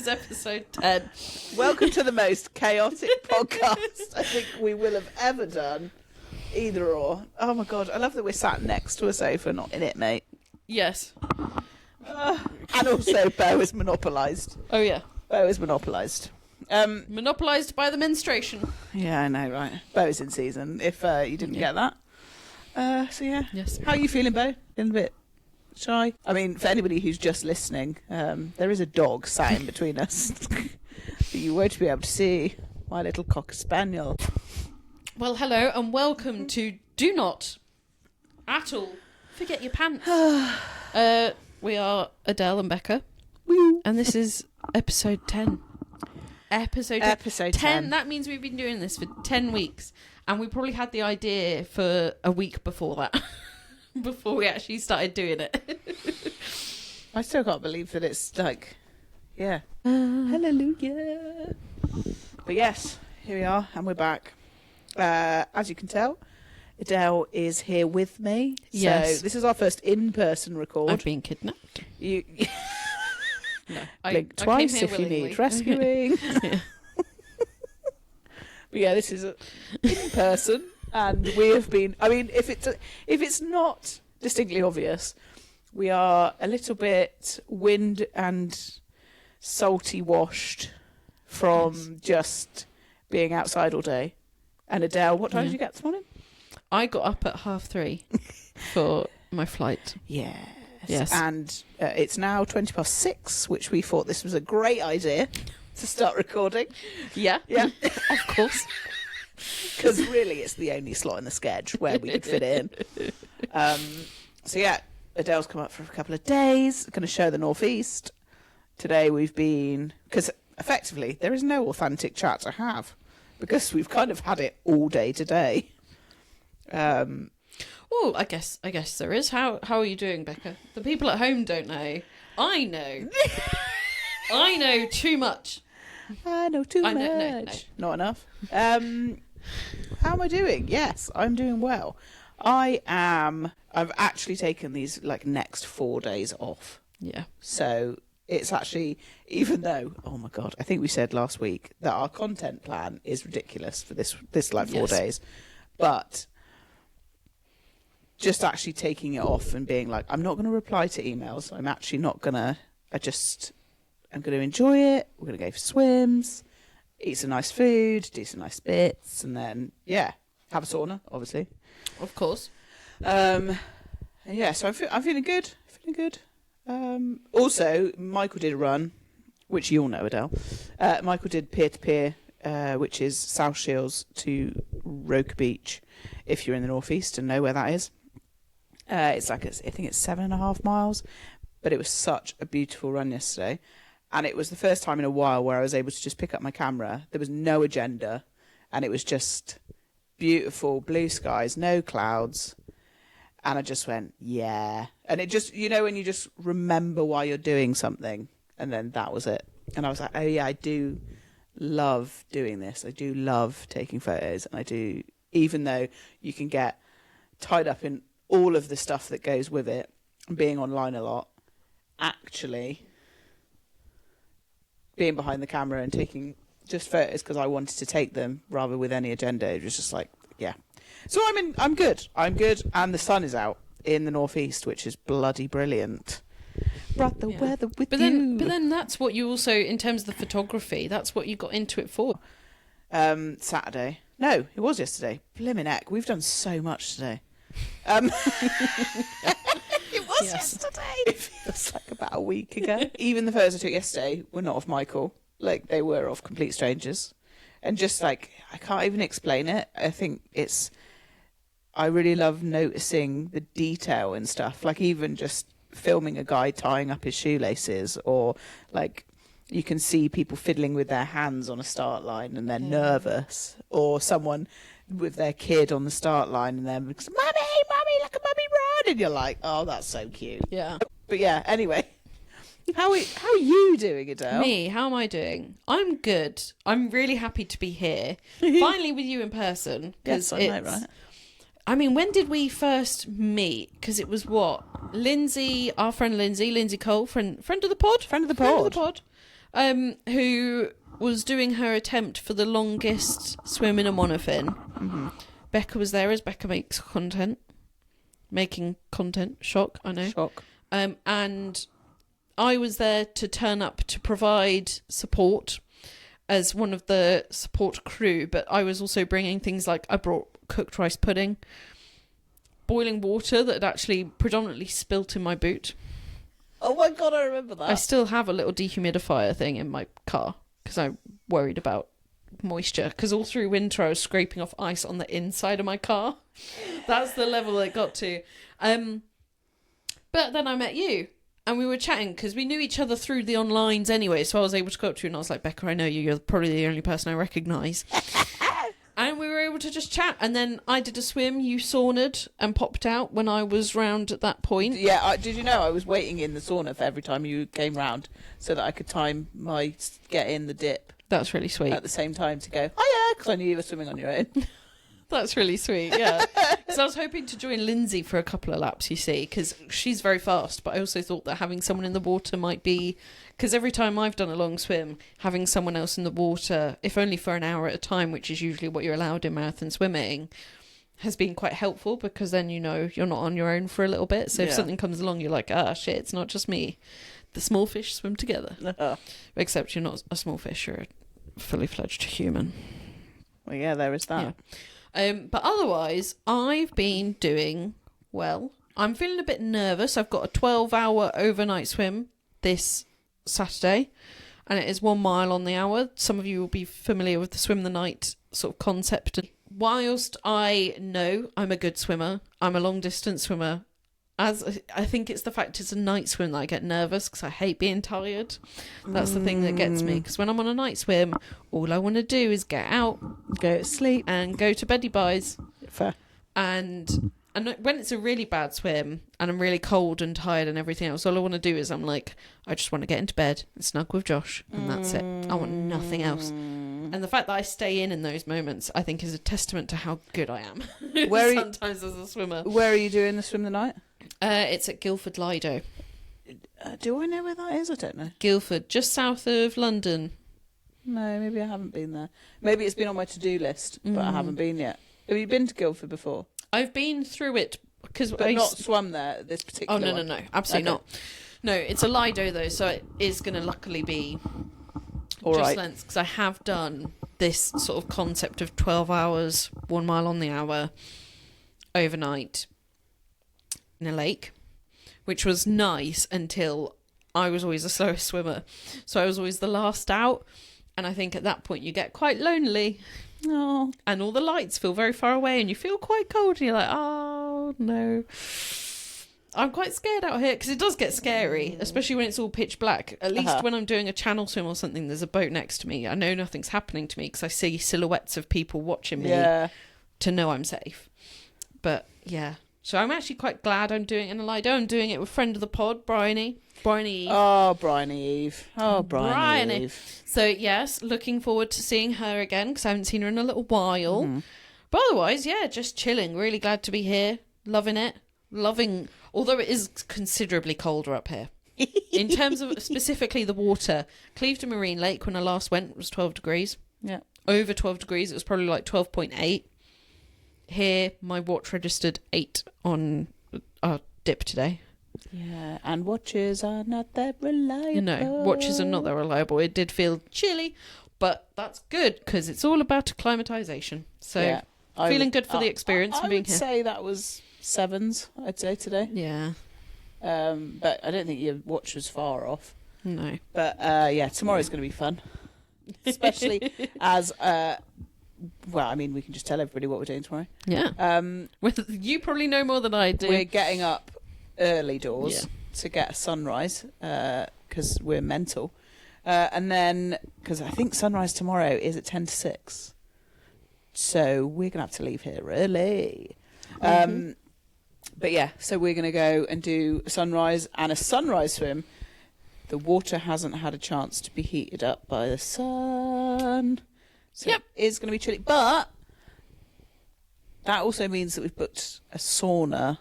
is episode 10. Welcome to the most chaotic podcast I think we will have ever done. Either or. Oh my God, I love that we're sat next to a sofa, not in it, mate. Yes. And also, Beau is monopolised. Oh, yeah. Beau is monopolised. Monopolised by the menstruation. Yeah, I know, right? Beau's in season, if you didn't get that. So, yeah. Yes. How are you feeling, Beau? Feeling a bit shy? I mean, for anybody who's just listening, there is a dog sat in between us. But you won't be able to see my little cocker spaniel. Well, hello and welcome to Do Not At All Forget Your Pants. We are Adele and Becca. Woo. And this is episode 10. Episode 10. That means we've been doing this for 10 weeks. And we probably had the idea for a week before that. Before we actually started doing it. I still can't believe that it's like, yeah. Hallelujah. But yes, here we are and we're back. As you can tell, Adele is here with me. Yes. So this is our first in-person record. I've been kidnapped. You No, blink I twice came here if you willingly. need rescuing. Yeah. But yeah, this is in person, and we have been. I mean, if it's not distinctly obvious, we are a little bit wind and salty washed from just being outside all day. And Adele, what time did you get this morning? I got up at 3:30 for my flight. Yes. And it's now 6:20, which we thought this was a great idea to start recording. Yeah. Yeah. Of course. Because really it's the only slot in the schedule where we could fit it in. So yeah, Adele's come up for a couple of days, going to show the Northeast. Today we've been... Because effectively there is no authentic chat to have. Because we've kind of had it all day today. Well, I guess there is. How are you doing, Becca? The people at home don't know. I know. I know too much. I know too much. No. Not enough. How am I doing? Yes, I'm doing well. I've actually taken these next 4 days off. Yeah. So it's actually, even though, oh my God, I think we said last week that our content plan is ridiculous for this 4 days. But just actually taking it off and being like, I'm not going to reply to emails. I'm actually not going to, I'm going to enjoy it. We're going to go for swims, eat some nice food, do some nice bits, and then, yeah, have a sauna, obviously. Of course. Yeah, so I'm feeling good. Also, Michael did a run, which you all know, Adele. Michael did peer-to-peer, which is South Shields to Roke Beach, if you're in the Northeast and know where that is. It's I think it's 7.5 miles, but it was such a beautiful run yesterday. And it was the first time in a while where I was able to just pick up my camera. There was no agenda, and it was just beautiful blue skies, no clouds. And I just went, yeah. And it just, when you just remember why you're doing something, and then that was it. And I was like, oh yeah, I do love doing this. I do love taking photos, and I do, even though you can get tied up in all of the stuff that goes with it, and being online a lot, actually being behind the camera and taking just photos because I wanted to take them rather with any agenda. It was just like, yeah. So I'm good. And the sun is out in the Northeast, which is bloody brilliant. Brought the weather with you. But then that's what you also, in terms of the photography, that's what you got into it for. Saturday. No, it was yesterday. Blimmin' heck, we've done so much today. It was yesterday. It feels like about a week ago. Even the photos I took yesterday were not of Michael. They were of complete strangers. And just I can't even explain it. I think I really love noticing the detail and stuff. Even just filming a guy tying up his shoelaces, or you can see people fiddling with their hands on a start line and they're nervous, or someone with their kid on the start line and they're mummy, look at mummy run, and you're like, oh, that's so cute. Yeah. But yeah, anyway, how are you doing, Adele? Me, how am I doing? I'm good. I'm really happy to be here finally with you in person. Yes, I know, right? I mean, when did we first meet? Because it was what? Lindsay, our friend Lindsay Cole, friend of the pod? Friend of the pod. who was doing her attempt for the longest swim in a monofin. Mm-hmm. Becca was there as Becca making content. Shock, I know. Shock. And I was there to turn up to provide support as one of the support crew, but I was also bringing things like I brought cooked rice pudding, boiling water that had actually predominantly spilt in my boot. Oh my God, I remember that. I still have a little dehumidifier thing in my car because I'm worried about moisture, because all through winter I was scraping off ice on the inside of my car. That's the level it got to. But then I met you and we were chatting because we knew each other through the onlines anyway, so I was able to go up to you and I was like, Becca, I know you, you're probably the only person I recognise. And we were able to just chat, and then I did a swim, you saunaed and popped out when I was round at that point. Yeah, did you know I was waiting in the sauna for every time you came round so that I could time my get in the dip That's really sweet. at the same time to go, hiya, because I knew you were swimming on your own. That's really sweet, yeah. Because I was hoping to join Lindsay for a couple of laps, you see, because she's very fast, but I also thought that having someone in the water might be... Because every time I've done a long swim, having someone else in the water, if only for an hour at a time, which is usually what you're allowed in marathon swimming, has been quite helpful, because then you know you're not on your own for a little bit. So if something comes along, you're like, ah, shit, it's not just me. The small fish swim together. Except you're not a small fish, you're a fully fledged human. Well, yeah, there is that. Yeah. But otherwise, I've been doing well. I'm feeling a bit nervous. I've got a 12-hour overnight swim this Saturday, and it is 1 mile on the hour. Some of you will be familiar with the swim the night sort of concept. Whilst I know I'm a good swimmer, I'm a long distance swimmer, as I think it's the fact it's a night swim that I get nervous, because I hate being tired. That's the thing that gets me, because when I'm on a night swim, all I want to do is get out, go to sleep, and go to beddy buys. Fair. And when it's a really bad swim and I'm really cold and tired and everything else, all I want to do is I just want to get into bed and snug with Josh, and that's it. I want nothing else. And the fact that I stay in those moments, I think, is a testament to how good I am. Sometimes as a swimmer. Where are you doing the swim the night? It's at Guildford Lido. Do I know where that is? I don't know. Guildford, just south of London. No, maybe I haven't been there. Maybe it's been on my to-do list, but I haven't been yet. Have you been to Guildford before? I've been through it because but not swum there. This particular. Oh no, absolutely not. No, it's a Lido though, so it is going to luckily be all just right. length, because I have done this sort of concept of 12 hours, 1 mile on the hour, overnight in a lake, which was nice until I was always the slowest swimmer, so I was always the last out, and I think at that point you get quite lonely. Oh. And all the lights feel very far away and you feel quite cold and you're like, oh no. I'm quite scared out here, because it does get scary, especially when it's all pitch black. At least when I'm doing a channel swim or something, there's a boat next to me. I know nothing's happening to me because I see silhouettes of people watching me to know I'm safe. But yeah. So I'm actually quite glad I'm doing it in a Lido. I'm doing it with friend of the pod, Bryony Eve. Oh, Bryony Eve. Oh, Bryony Eve. So, yes, looking forward to seeing her again, because I haven't seen her in a little while. But otherwise, yeah, just chilling. Really glad to be here. Loving it. Although it is considerably colder up here. In terms of specifically the water, Clevedon Marine Lake, when I last went, was 12 degrees. Yeah. Over 12 degrees. It was probably like 12.8. Here, my watch registered 8 on our dip today. Yeah, and watches are not that reliable. You know, watches are not that reliable. It did feel chilly, but that's good, because it's all about acclimatisation. So, feeling good for the experience and being here. I would say that was 7s, I'd say, today. Yeah. But I don't think your watch was far off. No. But, yeah, tomorrow's going to be fun. Especially as... well, I mean, we can just tell everybody what we're doing tomorrow. Yeah. You probably know more than I do. We're getting up early doors to get a sunrise, because we're mental. And then, because I think sunrise tomorrow is at 10 to 6. So we're going to have to leave here early. But yeah, so we're going to go and do a sunrise and a sunrise swim. The water hasn't had a chance to be heated up by the sun. So it is going to be chilly. But that also means that we've booked a sauna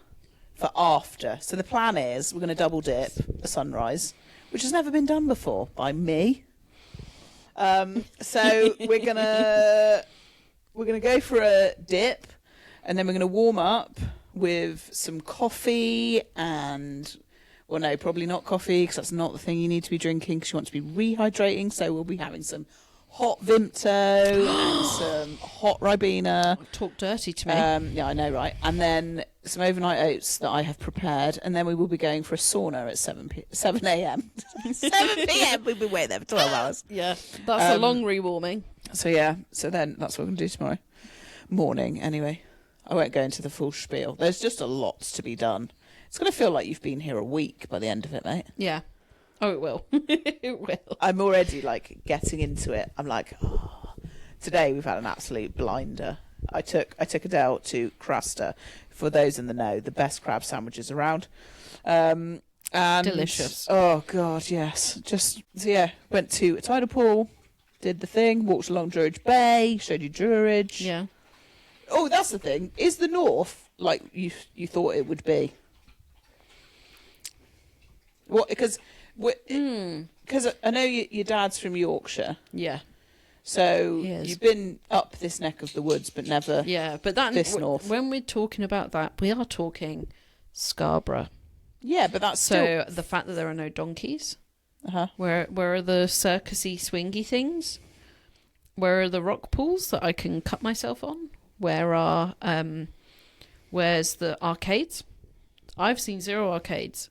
for after. So the plan is we're going to double dip a sunrise, which has never been done before by me. So we're gonna go for a dip, and then we're gonna warm up with some coffee and. Well, no, probably not coffee, because that's not the thing you need to be drinking, because you want to be rehydrating. So we'll be having some hot Vimto and some hot Ribena. Talk dirty to me. Yeah, I know, right? And then some overnight oats that I have prepared. And then we will be going for a sauna at 7 a.m. 7 p.m. We'll be waiting there for 12 hours. Yeah, that's a long rewarming. So, yeah. So then that's what we're going to do tomorrow morning, anyway. I won't go into the full spiel. There's just a lot to be done. It's going to feel like you've been here a week by the end of it, mate. Yeah. Oh, it will. It will. I'm already, like, getting into it. I'm like, oh. Today we've had an absolute blinder. I took Adele to Craster. For those in the know, the best crab sandwiches around. And delicious. Oh, God, yes. Just, so yeah, went to a tidal pool, did the thing, walked along Druridge Bay, showed you Druridge. Yeah. Oh, that's the thing. Is the north like you thought it would be? What? Because I know your dad's from Yorkshire. Yeah. So you've been up this neck of the woods, but never. Yeah, but that this north. When we're talking about that, we are talking Scarborough. Yeah, but that's so the fact that there are no donkeys. Where are the circusy swingy things? Where are the rock pools that I can cut myself on? Where's the arcades? I've seen 0 arcades.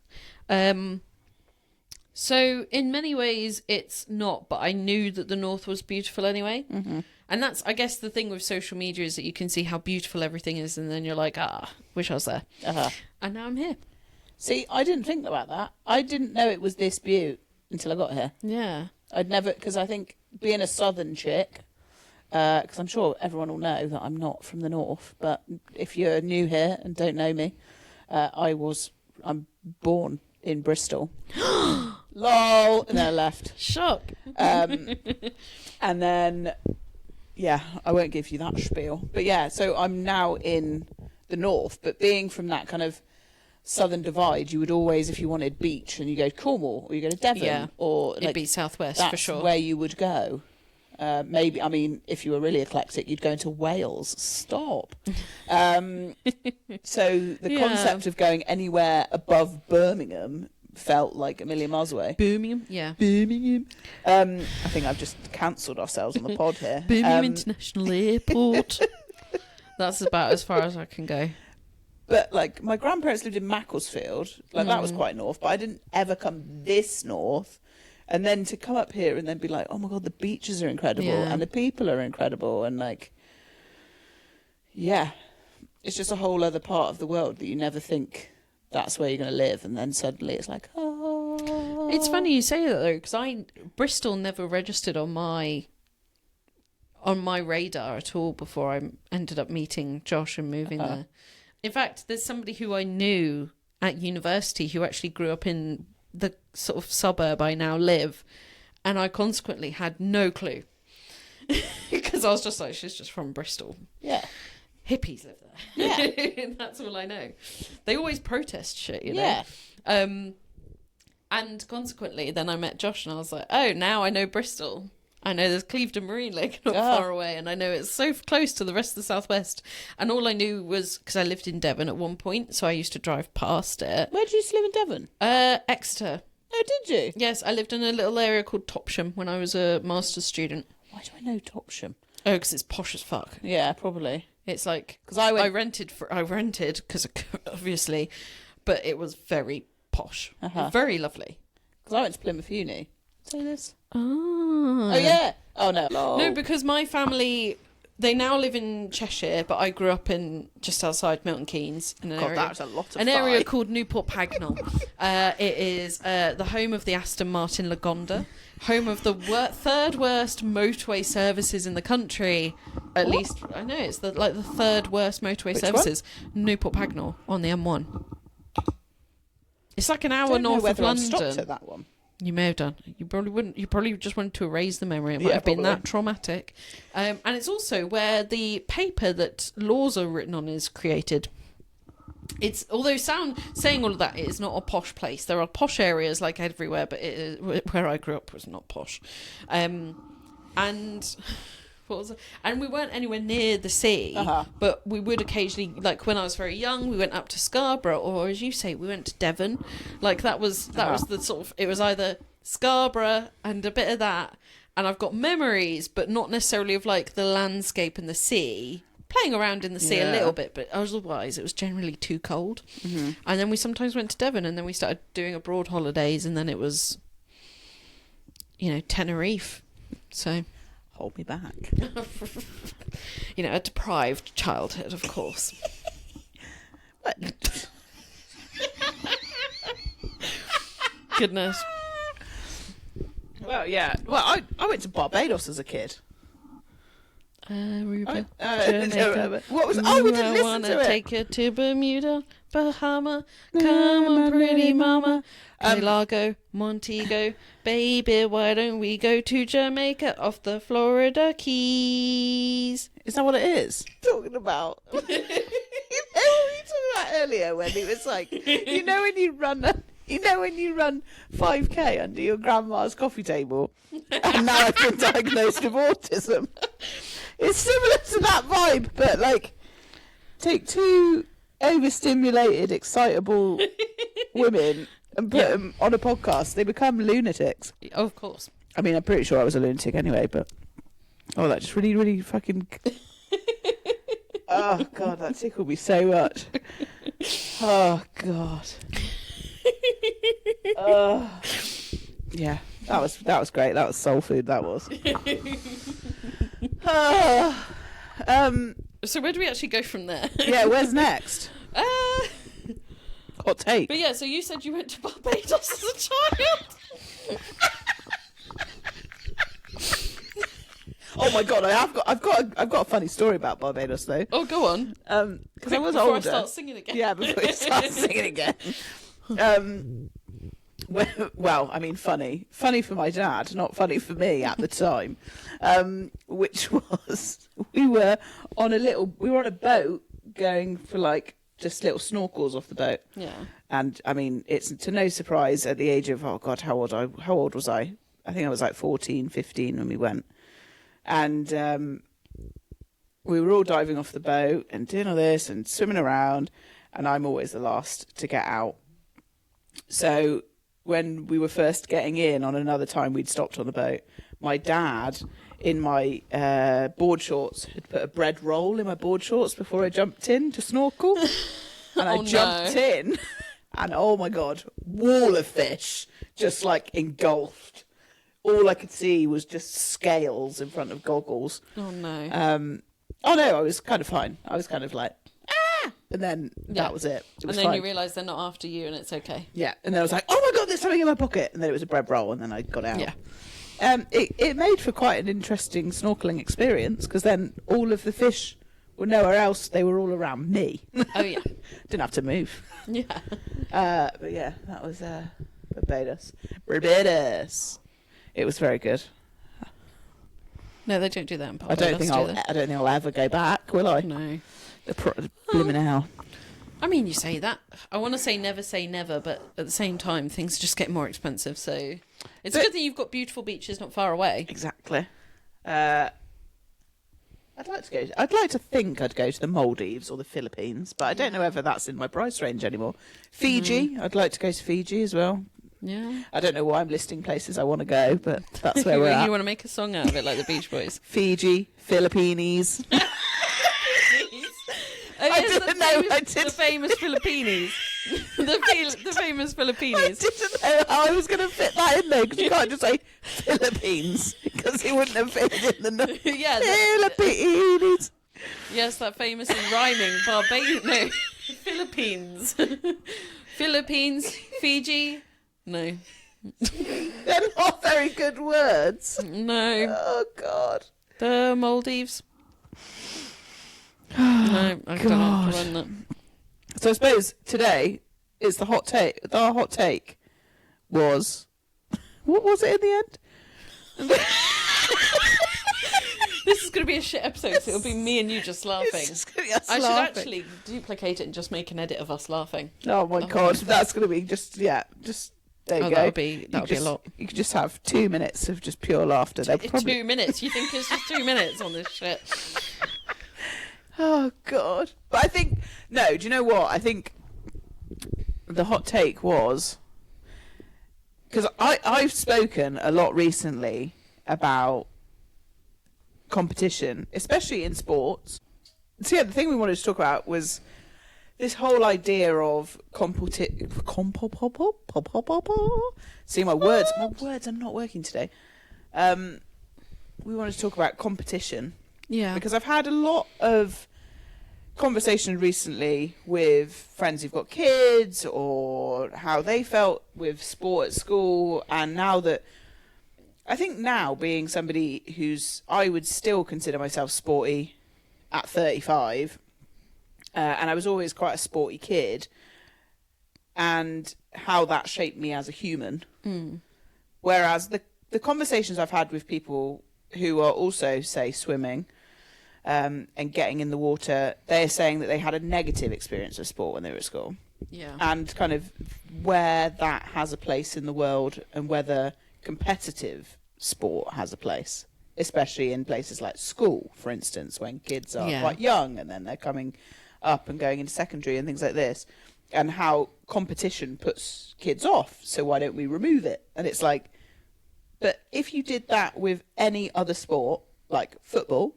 So in many ways it's not, but I knew that the north was beautiful anyway. Mm-hmm. And that's, I guess, the thing with social media is that you can see how beautiful everything is, and then you're like, wish I was there. And now I'm here. See, I didn't think about that. I didn't know it was this beaut until I got here. Yeah. I'd never, because I think being a southern chick, because I'm sure everyone will know that I'm not from the north, but if you're new here and don't know me, I'm born in Bristol. Lol. And then I left. Shock. And then, yeah, I won't give you that spiel. But yeah, so I'm now in the north, but being from that kind of southern divide, you would always, if you wanted beach, and you go to Cornwall, or you go to Devon, or like, it'd be southwest for sure. That's where you would go. Maybe, I mean, if you were really eclectic, you'd go into Wales. Stop. So the concept of going anywhere above Birmingham felt like a million miles away. Birmingham, yeah. Birmingham. I think I've just cancelled ourselves on the pod here. Birmingham International Airport. That's about as far as I can go. But, like, my grandparents lived in Macclesfield. Like, that was quite north, but I didn't ever come this north. And then to come up here and then be like, oh my God, the beaches are incredible and the people are incredible. And like, yeah, it's just a whole other part of the world that you never think that's where you're going to live. And then suddenly it's like, oh. It's funny you say that though, because Bristol never registered on my radar at all before I ended up meeting Josh and moving there. In fact, there's somebody who I knew at university who actually grew up in the sort of suburb I now live, and I consequently had no clue because I was just like, she's just from Bristol. Yeah, hippies live there. Yeah. That's all I know. They always protest shit, you know. Yeah. And consequently then I met Josh and I was like, oh, now I know Bristol. I know there's Clevedon Marine Lake not far away, and I know it's so close to the rest of the southwest. And all I knew was, because I lived in Devon at one point, so I used to drive past it. Where did you used to live in Devon? Exeter. Oh, did you? Yes, I lived in a little area called Topsham when I was a master's student. Why do I know Topsham? Oh, because it's posh as fuck. Yeah, probably. It's like, because I rented because obviously, but it was very posh, very lovely. Because I went to Plymouth Uni. Say this. Oh yeah. Oh no. No, because my family, they now live in Cheshire, but I grew up in just outside Milton Keynes in an area. That's a lot of area called Newport Pagnell. It is the home of the Aston Martin Lagonda, home of the third worst motorway services in the country. At least I know it's the third worst motorway services. Newport Pagnell on the M1. It's like an hour north of London. I stopped at that one. You may have done. You probably wouldn't. You probably just wanted to erase the memory. It might have been that traumatic. And it's also where the paper that laws are written on is created. It's saying all of that, it is not a posh place. There are posh areas like everywhere, but where I grew up was not posh. And what was it? And we weren't anywhere near the sea, Uh-huh. but we would occasionally, like when I was very young, we went up to Scarborough, or as you say, we went to Devon. Like that was the sort of, it was either Scarborough and a bit of that, and I've got memories, but not necessarily of like the landscape and the sea. Playing around in the sea a little bit, but otherwise it was generally too cold. Mm-hmm. And then we sometimes went to Devon, and then we started doing abroad holidays, and then it was, Tenerife. So, Hold me back. a deprived childhood, of course. What? Goodness. Well, yeah. Well, I went to Barbados as a kid. Aruba, Jamaica. What was? Oh, we didn't listen wanna to it. take you to Bermuda, Bahama. Come on, pretty mama. Lago, Montego, baby. Why don't we go to Jamaica off the Florida Keys? Is that what it is? Talking about. What were you talking about earlier when he was like, when you run 5k under your grandma's coffee table, and now I've been diagnosed with autism. It's similar to that vibe, but like, take two overstimulated, excitable women and put them on a podcast. They become lunatics. Of course. I mean, I'm pretty sure I was a lunatic anyway, but that just really, really fucking. Oh god, that tickled me so much. Oh god. Yeah, that was great. That was soul food. That was. So where do we actually go from there? Yeah, where's next? Hot take. But yeah, so you said you went to Barbados as a child. Oh my god, I've got a funny story about Barbados though. Oh, go on. Because I was before older. I start singing again. Yeah, before you start singing again. Well, I mean, funny for my dad, not funny for me at the time. Which was we were on a boat going for like just little snorkels off the boat. Yeah. And I mean, it's to no surprise at the age of how old was I? I think I was like 14, 15 when we went. And we were all diving off the boat and doing all this and swimming around, and I'm always the last to get out. So when we were first getting in on another time we'd stopped on the boat, my dad, in my board shorts, had put a bread roll in my board shorts before I jumped in to snorkel. And I jumped in, and oh my God, wall of fish, just like engulfed. All I could see was just scales in front of goggles. Oh no. Oh no, I was kind of fine. I was kind of like, ah! And then that was it. It was and then fine. you realise they're not after you and it's okay. Yeah, and then I was like, oh my God, there's something in my pocket. And then it was a bread roll, and then I got out. Yeah. It made for quite an interesting snorkelling experience, because then all of the fish were nowhere else. They were all around me. Oh yeah. Didn't have to move. Yeah. But yeah, that was Barbados. Barbados. It was very good. No, they don't do that in I Barbados. don't think I'll ever go back, will I? No. Blimmin' hell. I mean, you say that. I want to say never, but at the same time, things just get more expensive. So it's good that you've got beautiful beaches not far away. Exactly. I'd like to think I'd go to the Maldives or the Philippines, but I don't know whether that's in my price range anymore. Fiji. I'd like to go to Fiji as well. Yeah. I don't know why I'm listing places I want to go, but that's where we're at. You want to make a song out of it like the Beach Boys. Fiji, Philippines. I didn't know I did. The famous Filipinis. the famous I Filipinis. didn't know how I was going to fit that in there, because you can't just say Philippines, because it wouldn't have fit in the note. Yeah. Philippines. Yes, that famous and rhyming Philippines. Philippines, Fiji. No. They're not very good words. No. Oh, God. The Maldives. No, I can't run that. So I suppose today is the hot take. Our hot take was... What was it in the end? This is going to be a shit episode, so it'll be me and you just laughing. It's just gonna be us I should laughing. actually duplicate it and just make an edit of us laughing. Oh my God, that's going to be just There you go. That would be a lot. You could just have 2 minutes of just pure laughter. 2 minutes? You think it's just 2 minutes on this shit? Oh, God. But I think... No, do you know what? I think the hot take was... Because I've spoken a lot recently about competition, especially in sports. So, yeah, the thing we wanted to talk about was this whole idea of See, my words are not working today. We wanted to talk about competition. Yeah. Because I've had a lot of conversations recently with friends who've got kids, or how they felt with sport at school, and now that I think now being somebody who's, I would still consider myself sporty at 35, and I was always quite a sporty kid, and how that shaped me as a human. Whereas the conversations I've had with people who are also, say, swimming and getting in the water, they're saying that they had a negative experience of sport when they were at school. Yeah. And kind of where that has a place in the world, and whether competitive sport has a place, especially in places like school, for instance, when kids are quite young and then they're coming up and going into secondary and things like this, and how competition puts kids off. So why don't we remove it? And it's like, but if you did that with any other sport, like football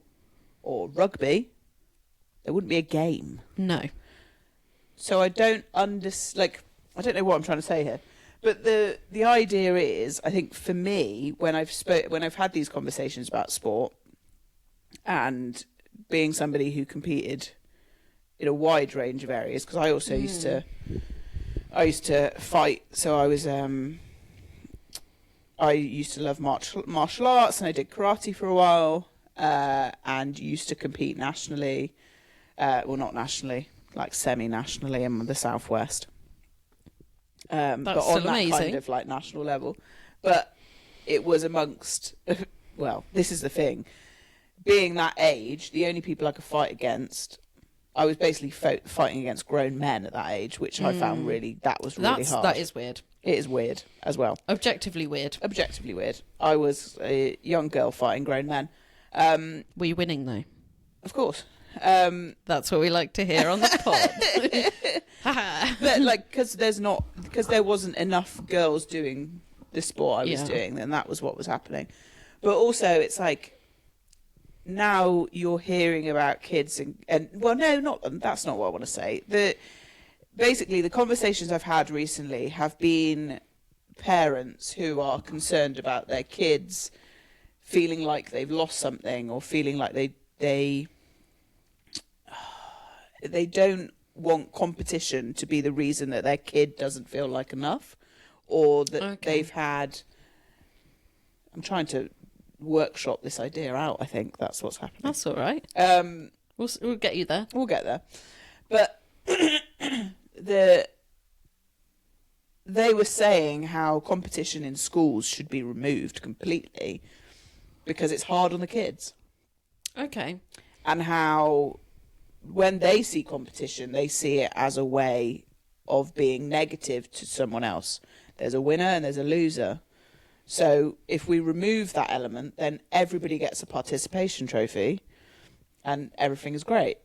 or rugby, there wouldn't be a game. No. So I don't I don't know what I'm trying to say here. But the idea is, I think for me, when I've had these conversations about sport, and being somebody who competed in a wide range of areas, because I also used to fight. So I used to love martial arts, and I did karate for a while, and used to compete nationally. Well, not nationally, like semi-nationally in the Southwest. But on that amazing. kind of like national level. But it was amongst, well, this is the thing. Being that age, the only people I could fight against, I was basically fighting against grown men at that age, which I found that was really hard. That is weird. It is weird as well. Objectively weird. Objectively weird. I was a young girl fighting grown men. Were you winning though? Of course. That's what we like to hear on the pod. But like, because there wasn't enough girls doing the sport I was doing, then that was what was happening. But also, it's like, now you're hearing about kids and well, no, that's not what I want to say. Basically, the conversations I've had recently have been parents who are concerned about their kids feeling like they've lost something, or feeling like they don't want competition to be the reason that their kid doesn't feel like enough, or that they've had... I'm trying to workshop this idea out. I think that's what's happening. That's all right. We'll get you there. We'll get there. But they were saying how competition in schools should be removed completely because it's hard on the kids. Okay. And how when they see competition, they see it as a way of being negative to someone else. There's a winner and there's a loser. So if we remove that element, then everybody gets a participation trophy and everything is great.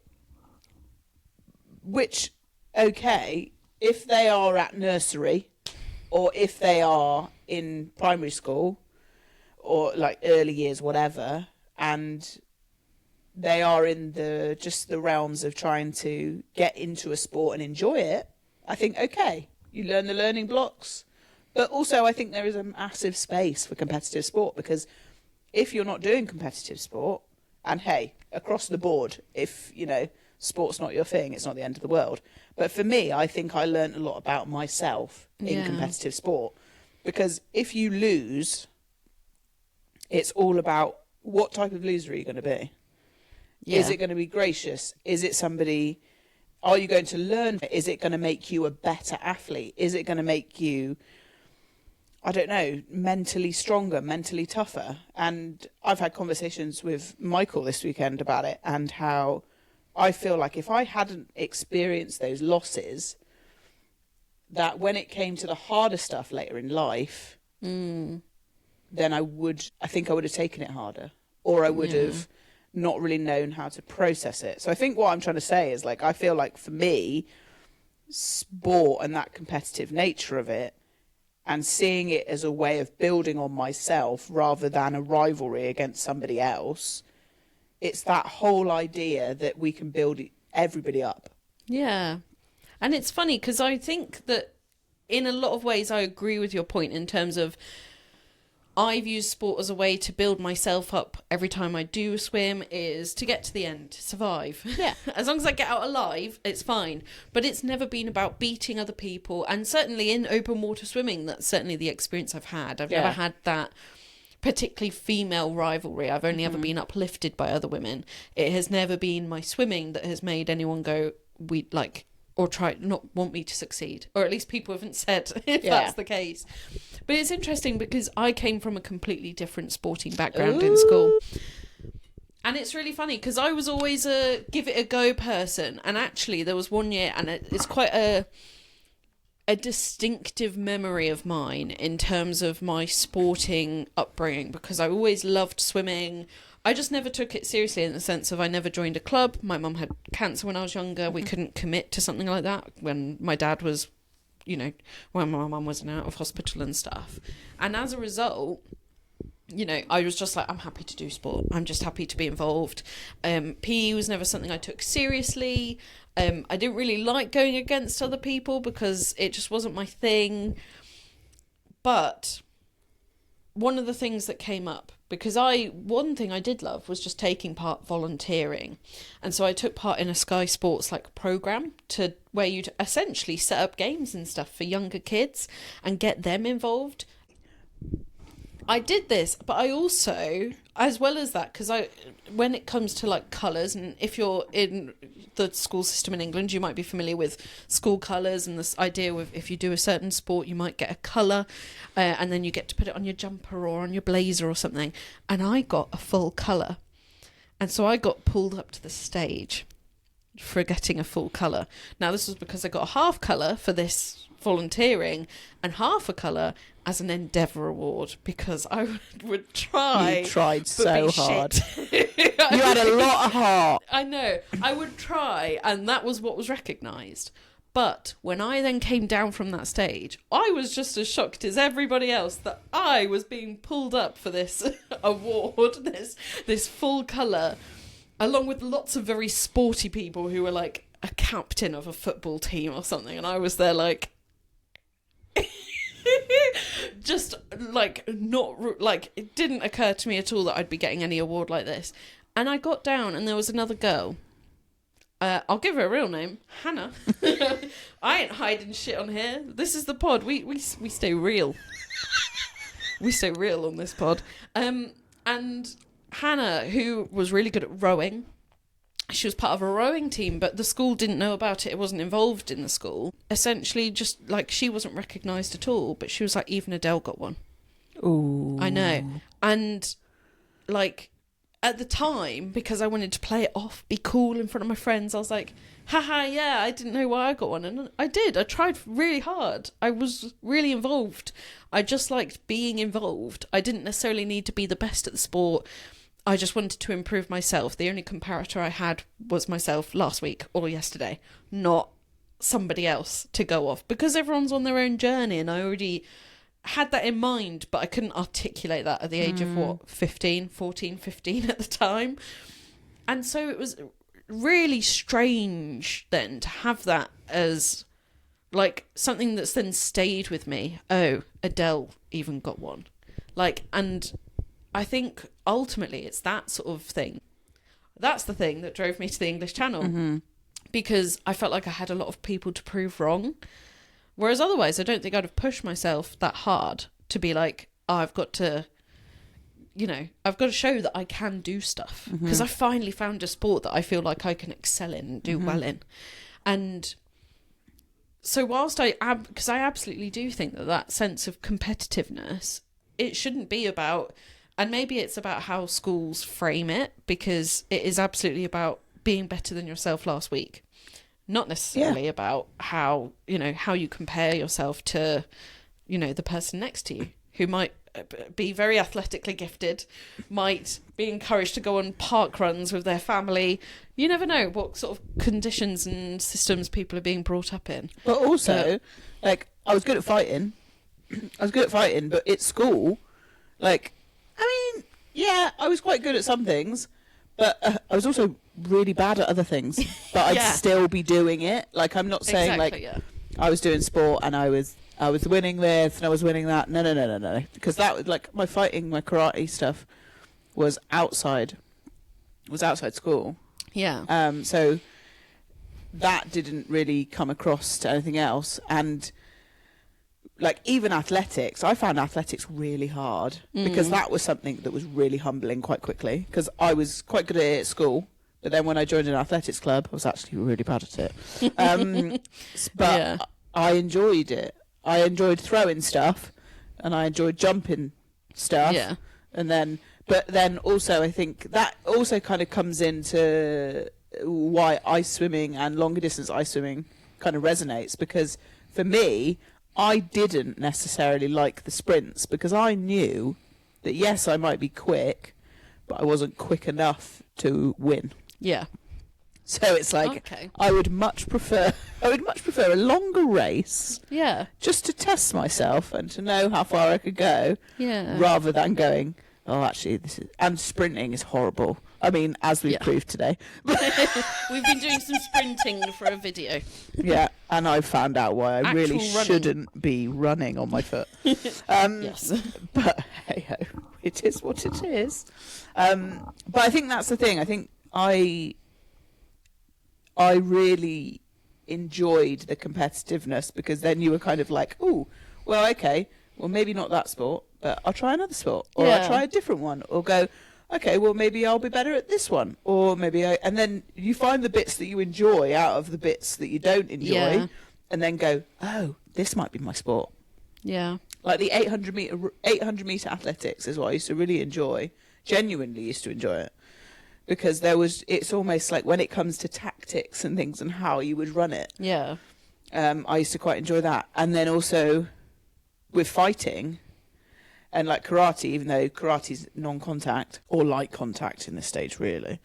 Which, okay, if they are at nursery, or if they are in primary school, or like early years, whatever, and they are in the realms of trying to get into a sport and enjoy it, I think, okay, you learn the learning blocks. But also I think there is a massive space for competitive sport, because if you're not doing competitive sport, and hey, across the board, if, sport's not your thing, it's not the end of the world. But for me, I think I learned a lot about myself in competitive sport, because if you lose, it's all about what type of loser are you going to be? Yeah. Is it going to be gracious? Is it somebody... Are you going to learn? Is it going to make you a better athlete? Is it going to make you, I don't know, mentally stronger, mentally tougher? And I've had conversations with Michael this weekend about it, and how I feel like if I hadn't experienced those losses, that when it came to the harder stuff later in life, then I think I would have taken it harder, or I would have not really known how to process it. So I think what I'm trying to say is, like, I feel like for me, sport and that competitive nature of it, and seeing it as a way of building on myself rather than a rivalry against somebody else, it's that whole idea that we can build everybody up. Yeah. And it's funny because I think that in a lot of ways I agree with your point in terms of I've used sport as a way to build myself up every time I do a swim, is to get to the end, to survive. Yeah. As long as I get out alive, it's fine. But it's never been about beating other people. And certainly in open water swimming, that's certainly the experience I've had. I've never had that particularly female rivalry. I've only ever been uplifted by other women. It has never been my swimming that has made anyone go, we like, or try not want me to succeed. Or at least people haven't said if that's the case. But it's interesting because I came from a completely different sporting background in school. And it's really funny because I was always a give it a go person. And actually there was one year, and it's quite a distinctive memory of mine in terms of my sporting upbringing, because I always loved swimming. I just never took it seriously in the sense of I never joined a club. My mum had cancer when I was younger. We couldn't commit to something like that when my dad was, you know, when my mum was out of hospital and stuff. And as a result, you know, I was just like, I'm happy to do sport. I'm just happy to be involved. PE was never something I took seriously. I didn't really like going against other people because it just wasn't my thing. But one of the things that came up, because one thing I did love was just taking part volunteering. And so I took part in a Sky Sports like program where you'd essentially set up games and stuff for younger kids and get them involved. I did this, but I also, as well as that, because when it comes to like colours, and if you're in the school system in England, you might be familiar with school colours and this idea of if you do a certain sport, you might get a colour, and then you get to put it on your jumper or on your blazer or something. And I got a full colour. And so I got pulled up to the stage for getting a full colour. Now, this was because I got a half colour for this volunteering and half a colour as an Endeavour Award, because I would try. You tried so hard. You had a lot of heart. I know. I would try, and that was what was recognised. But when I then came down from that stage, I was just as shocked as everybody else that I was being pulled up for this award, this full colour, along with lots of very sporty people who were like a captain of a football team or something, and I was there like just like not like it didn't occur to me at all that I'd be getting any award like this. And I got down and there was another girl, I'll give her a real name, Hannah. I ain't hiding shit on here. This is the pod. We stay real. We stay real on this pod. And Hannah, who was really good at rowing, she was part of a rowing team, but the school didn't know about it. It wasn't involved in the school. Essentially, just like she wasn't recognised at all, but she was like, even Adele got one. Ooh. I know. And like at the time, because I wanted to play it off, be cool in front of my friends, I was like, haha, yeah, I didn't know why I got one. And I did. I tried really hard. I was really involved. I just liked being involved. I didn't necessarily need to be the best at the sport. I just wanted to improve myself. The only comparator I had was myself last week or yesterday, not somebody else to go off, because everyone's on their own journey, and I already had that in mind, but I couldn't articulate that at the age of 14, 15 at the time. And so it was really strange then to have that as like something that's then stayed with me. Oh, Adele even got one. Like, and I think ultimately it's that sort of thing. That's the thing that drove me to the English Channel, because I felt like I had a lot of people to prove wrong. Whereas otherwise, I don't think I'd have pushed myself that hard to be like, oh, I've got to, you know, I've got to show that I can do stuff, because I finally found a sport that I feel like I can excel in and do well in. And so whilst because I absolutely do think that sense of competitiveness, it shouldn't be about, and maybe it's about how schools frame it, because it is absolutely about being better than yourself last week. not necessarily about how you compare yourself to, the person next to you who might be very athletically gifted, might be encouraged to go on park runs with their family. You never know what sort of conditions and systems people are being brought up in. But also, like, I was good at fighting. But at school, like, I mean, yeah, I was quite good at some things, but I was also really bad at other things. But I'd still be doing it. Like, I'm not saying I was doing sport and I was winning this and I was winning that. No. Because that was like my fighting, my karate stuff was outside school. Yeah. So that didn't really come across to anything else. And like even athletics, I found athletics really hard because that was something that was really humbling quite quickly, because I was quite good at it at school. But then when I joined an athletics club, I was actually really bad at it. But I enjoyed it. I enjoyed throwing stuff, and I enjoyed jumping stuff. Yeah. But then also, I think that also kind of comes into why ice swimming and longer distance ice swimming kind of resonates, because for me, I didn't necessarily like the sprints because I knew that yes, I might be quick, but I wasn't quick enough to win. Yeah. So it's like I would much prefer a longer race. Yeah. Just to test myself and to know how far I could go. Yeah. Rather than going, oh, actually, and sprinting is horrible. I mean, as we've proved today. We've been doing some sprinting for a video. Yeah, and I've found out why I really running. shouldn't be running on my foot. Yes. But hey ho, it is what it is. But I think that's the thing. I think I really enjoyed the competitiveness, because then you were kind of like, oh, well, okay, well, maybe not that sport, but I'll try another sport, or I'll try a different one, or go, okay, well, maybe I'll be better at this one, or maybe and then you find the bits that you enjoy out of the bits that you don't enjoy, and then go, oh, this might be my sport. Yeah. Like the 800 meter athletics is what I used to really enjoy, genuinely used to enjoy it. Because it's almost like when it comes to tactics and things and how you would run it. Yeah. I used to quite enjoy that. And then also with fighting and like karate, even though karate's non-contact or light contact in this stage, really.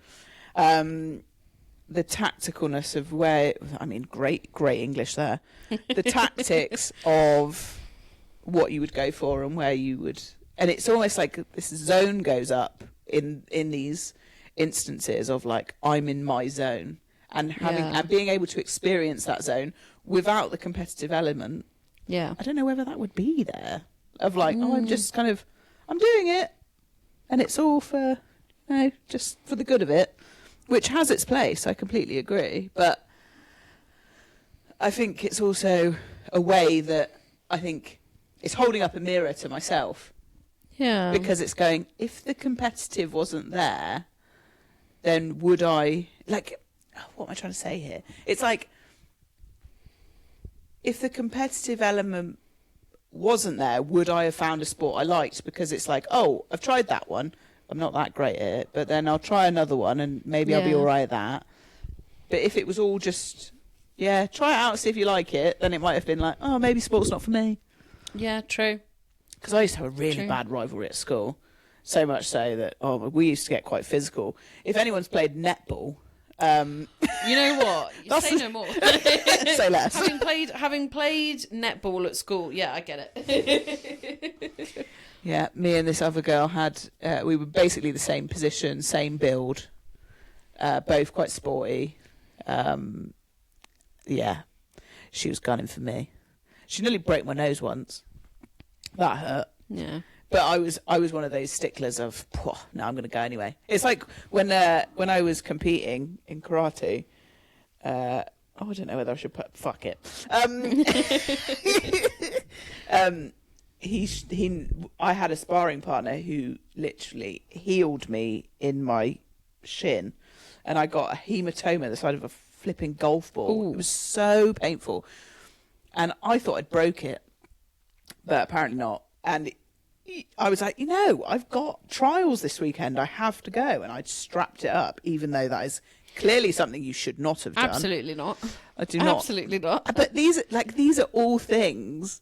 The tacticalness of great English there. The tactics of what you would go for and where you would. And it's almost like this zone goes up in these instances of like, I'm in my zone, and and being able to experience that zone without the competitive element. Yeah. I don't know whether that would be there, of like, I'm just kind of, I'm doing it and it's all for, just for the good of it, which has its place. I completely agree. But I think it's also a way that I think it's holding up a mirror to myself. Yeah. Because it's going, if the competitive wasn't there, then would I, like, what am I trying to say here? It's like, if the competitive element wasn't there, would I have found a sport I liked? Because it's like, oh, I've tried that one, I'm not that great at it, but then I'll try another one and maybe I'll be all right at that. But if it was all just, try it out and see if you like it, then it might have been like, oh, maybe sport's not for me. Yeah, true. Because I used to have a really bad rivalry at school. So much so that, we used to get quite physical. If anyone's played netball... you know what? Say no more. Say less. having played netball at school, I get it. Yeah, me and this other girl had... we were basically the same position, same build. Both quite sporty. She was gunning for me. She nearly broke my nose once. That hurt. Yeah. But I was one of those sticklers of, no, I'm going to go anyway. It's like when I was competing in karate. I don't know whether I should put fuck it. I had a sparring partner who literally healed me in my shin, and I got a hematoma the size of a flipping golf ball. Ooh. It was so painful, and I thought I'd broke it, but apparently not. And I was like, I've got trials this weekend. I have to go. And I'd strapped it up, even though that is clearly something you should not have done. Absolutely not. I do not. Absolutely not. But these are all things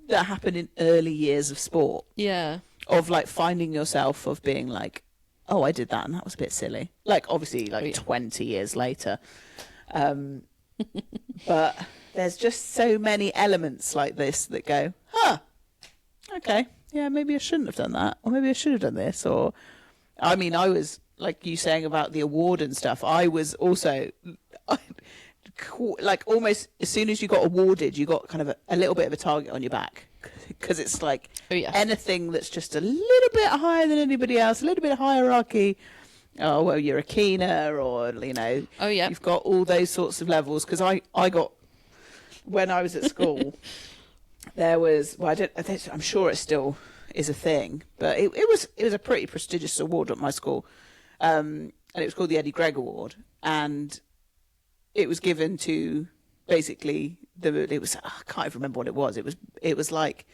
that happen in early years of sport. Yeah. Of like finding yourself of being like, oh, I did that and that was a bit silly. Like obviously like 20 years later. But there's just so many elements like this that go, okay, yeah, maybe I shouldn't have done that, or maybe I should have done this. Or I mean, I was like you saying about the award and stuff, I was also like almost as soon as you got awarded, you got kind of a little bit of a target on your back, because it's like anything that's just a little bit higher than anybody else, a little bit of hierarchy. Oh, well, you're a keener, or, you know, you've got all those sorts of levels. Because I got, when I was at school, there was, well, I'm sure it still is a thing, but it was a pretty prestigious award at my school. And it was called the Eddie Gregg Award. And it was given to basically, I can't even remember what it was. It was like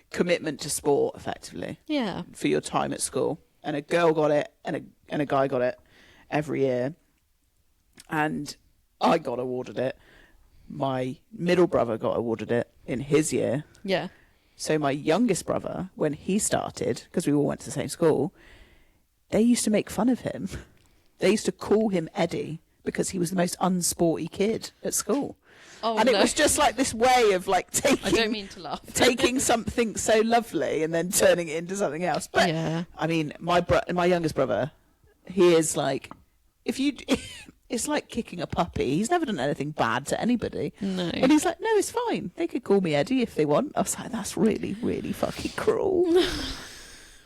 commitment to sport, effectively. Yeah. For your time at school. And a girl got it, and a guy got it every year. And I got awarded it. My middle brother got awarded it in his year. Yeah. So my youngest brother, when he started, because we all went to the same school, they used to make fun of him. They used to call him Eddie because he was the most unsporty kid at school. Oh, and it was just like this way of like taking. I don't mean to laugh. Taking something so lovely and then turning it into something else. But I mean, my youngest brother, he is like, it's like kicking a puppy. He's never done anything bad to anybody. No. And he's like, no, it's fine. They could call me Eddie if they want. I was like, that's really, really fucking cruel.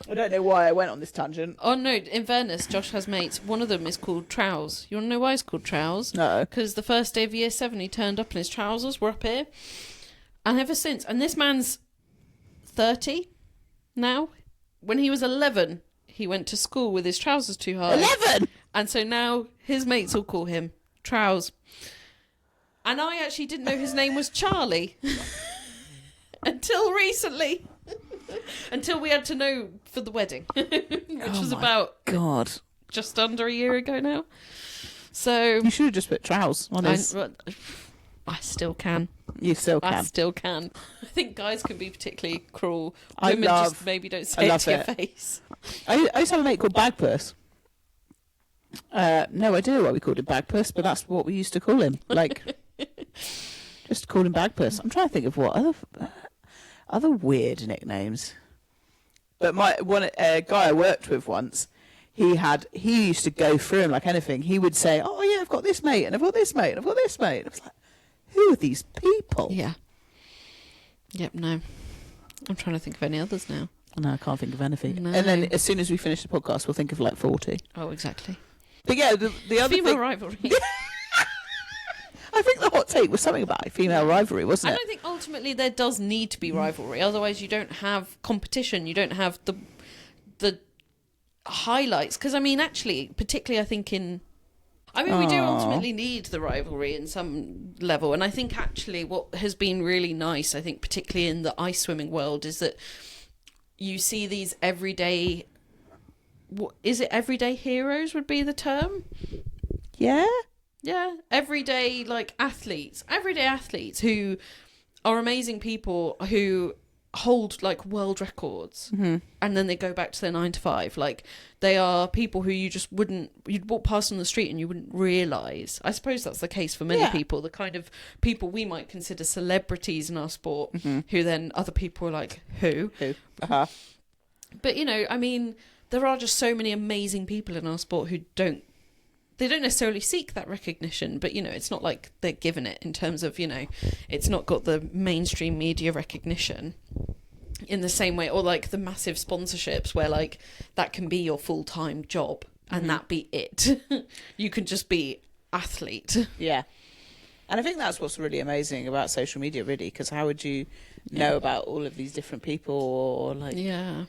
I don't know why I went on this tangent. Oh, no, in fairness, Josh has mates. One of them is called Trows. You want to know why he's called Trows? No. Because the first day of year 7, he turned up and his trousers were up here. And ever since, and this man's 30 now. When he was 11, he went to school with his trousers too high. 11? And so now his mates all call him Trows. And I actually didn't know his name was Charlie. Until recently. Until we had to know for the wedding, which was about just under a year ago now. So you should have just put Trows on his. I still can. You still can. I still can. I think guys can be particularly cruel. Women just maybe don't say it to your face. I used to have a mate called Bagpuss. No idea why we called him Bagpuss, but that's what we used to call him. Like, just call him Bagpuss. I'm trying to think of what other weird nicknames. But a guy I worked with once, he used to go through him like anything. He would say, oh yeah, I've got this mate, and I've got this mate, and I've got this mate. And I was like, who are these people? Yeah. Yep, no. I'm trying to think of any others now. No, I can't think of anything. No. And then as soon as we finish the podcast, we'll think of like 40. Oh, exactly. But yeah, the other female thing... rivalry. I think the hot take was something about female rivalry, wasn't it? I don't think ultimately there does need to be rivalry. Otherwise, you don't have competition. You don't have the highlights. Because, I mean, actually, particularly I think we do ultimately need the rivalry in some level. And I think actually what has been really nice, I think particularly in the ice swimming world, is that you see these everyday... Is it everyday heroes would be the term? Yeah? Yeah, everyday athletes who are amazing people who hold like world records, and then they go back to their 9 to 5. Like, they are people who you'd walk past on the street and you wouldn't realise. I suppose that's the case for many people, the kind of people we might consider celebrities in our sport, who then other people are like, who? Uh-huh. But, you know, I mean, there are just so many amazing people in our sport who don't necessarily seek that recognition, but, you know, it's not like they're given it in terms of, you know, it's not got the mainstream media recognition in the same way, or like the massive sponsorships where like that can be your full-time job and that be it. You can just be athlete. Yeah. And I think that's what's really amazing about social media, really, because how would you know about all of these different people, or like... Yeah.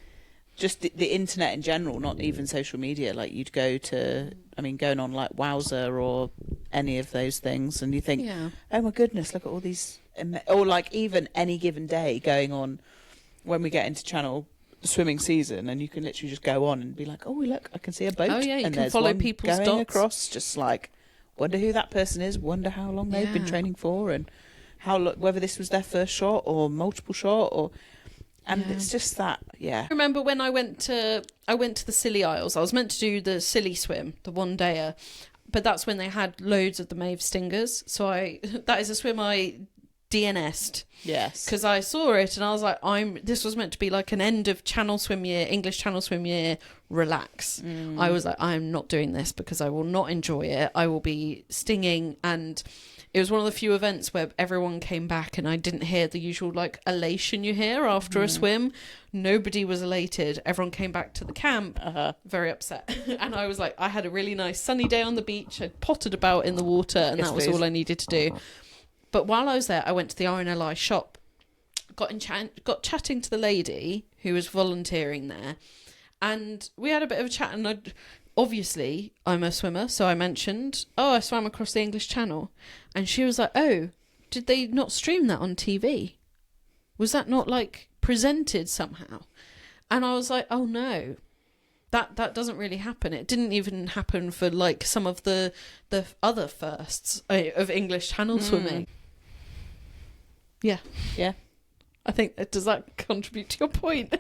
Just the internet in general, not even social media. Like, you'd go to, I mean, going on like Wowzer or any of those things, and you think, oh my goodness, look at all these, or like even any given day going on when we get into channel swimming season, and you can literally just go on and be like, oh look, I can see a boat. Oh yeah, you and can follow people's going dots across, just like, wonder who that person is, wonder how long they've been Yeah. training for, and whether this was their first shot or multiple shot, and it's just that, I remember when I went to the Scilly Isles. I was meant to do the Scilly swim, the one dayer, but that's when they had loads of the Maeve stingers. So that is a swim I DNS'd. Yes. Because I saw it and I was like, this was meant to be like an end of channel swim year, English channel swim year, relax. I was like, I'm not doing this because I will not enjoy it. I will be stinging. And it was one of the few events where everyone came back and I didn't hear the usual like elation you hear after a swim. Nobody was elated. Everyone came back to the camp very upset. And I was like, I had a really nice sunny day on the beach. I potted about in the water and that was all I needed to do. But while I was there, I went to the RNLI shop, got chatting to the lady who was volunteering there, and we had a bit of a chat. And obviously, I'm a swimmer, so I mentioned, I swam across the English Channel, and she was like, "Oh, did they not stream that on TV? Was that not like presented somehow?" And I was like, "Oh no." That doesn't really happen. It didn't even happen for like some of the other firsts of English Channel swimming. Yeah. I think does that contribute to your point?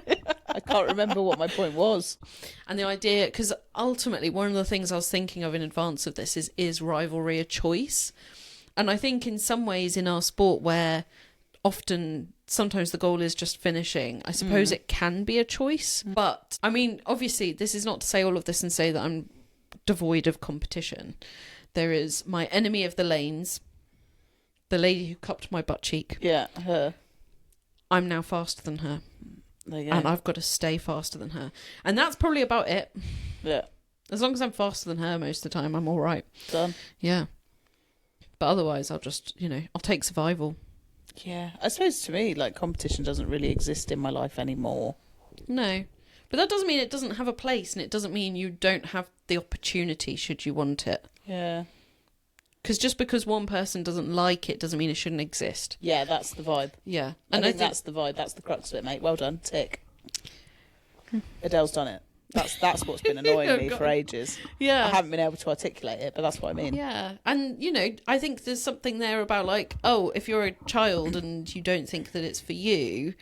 I can't remember what my point was. And the idea, because ultimately one of the things I was thinking of in advance of this is rivalry a choice? And I think in some ways in our sport where sometimes the goal is just finishing, I suppose it can be a choice. But I mean, obviously this is not to say all of this and say that I'm devoid of competition. There is my enemy of the lanes, the lady who cupped my butt cheek. Yeah, her. I'm now faster than her. There you go. And I've got to stay faster than her. And that's probably about it. Yeah. As long as I'm faster than her most of the time, I'm all right. Done. Yeah. But otherwise, I'll just, I'll take survival. Yeah. I suppose to me, like, competition doesn't really exist in my life anymore. No. But that doesn't mean it doesn't have a place, and it doesn't mean you don't have the opportunity should you want it. Yeah. Because just because one person doesn't like it doesn't mean it shouldn't exist. Yeah, that's the vibe. Yeah. And I think that's the vibe. That's the crux of it, mate. Well done. Tick. Adele's done it. That's what's been annoying me for ages. Yeah. I haven't been able to articulate it, but that's what I mean. Yeah. And, I think there's something there about like, if you're a child and you don't think that it's for you,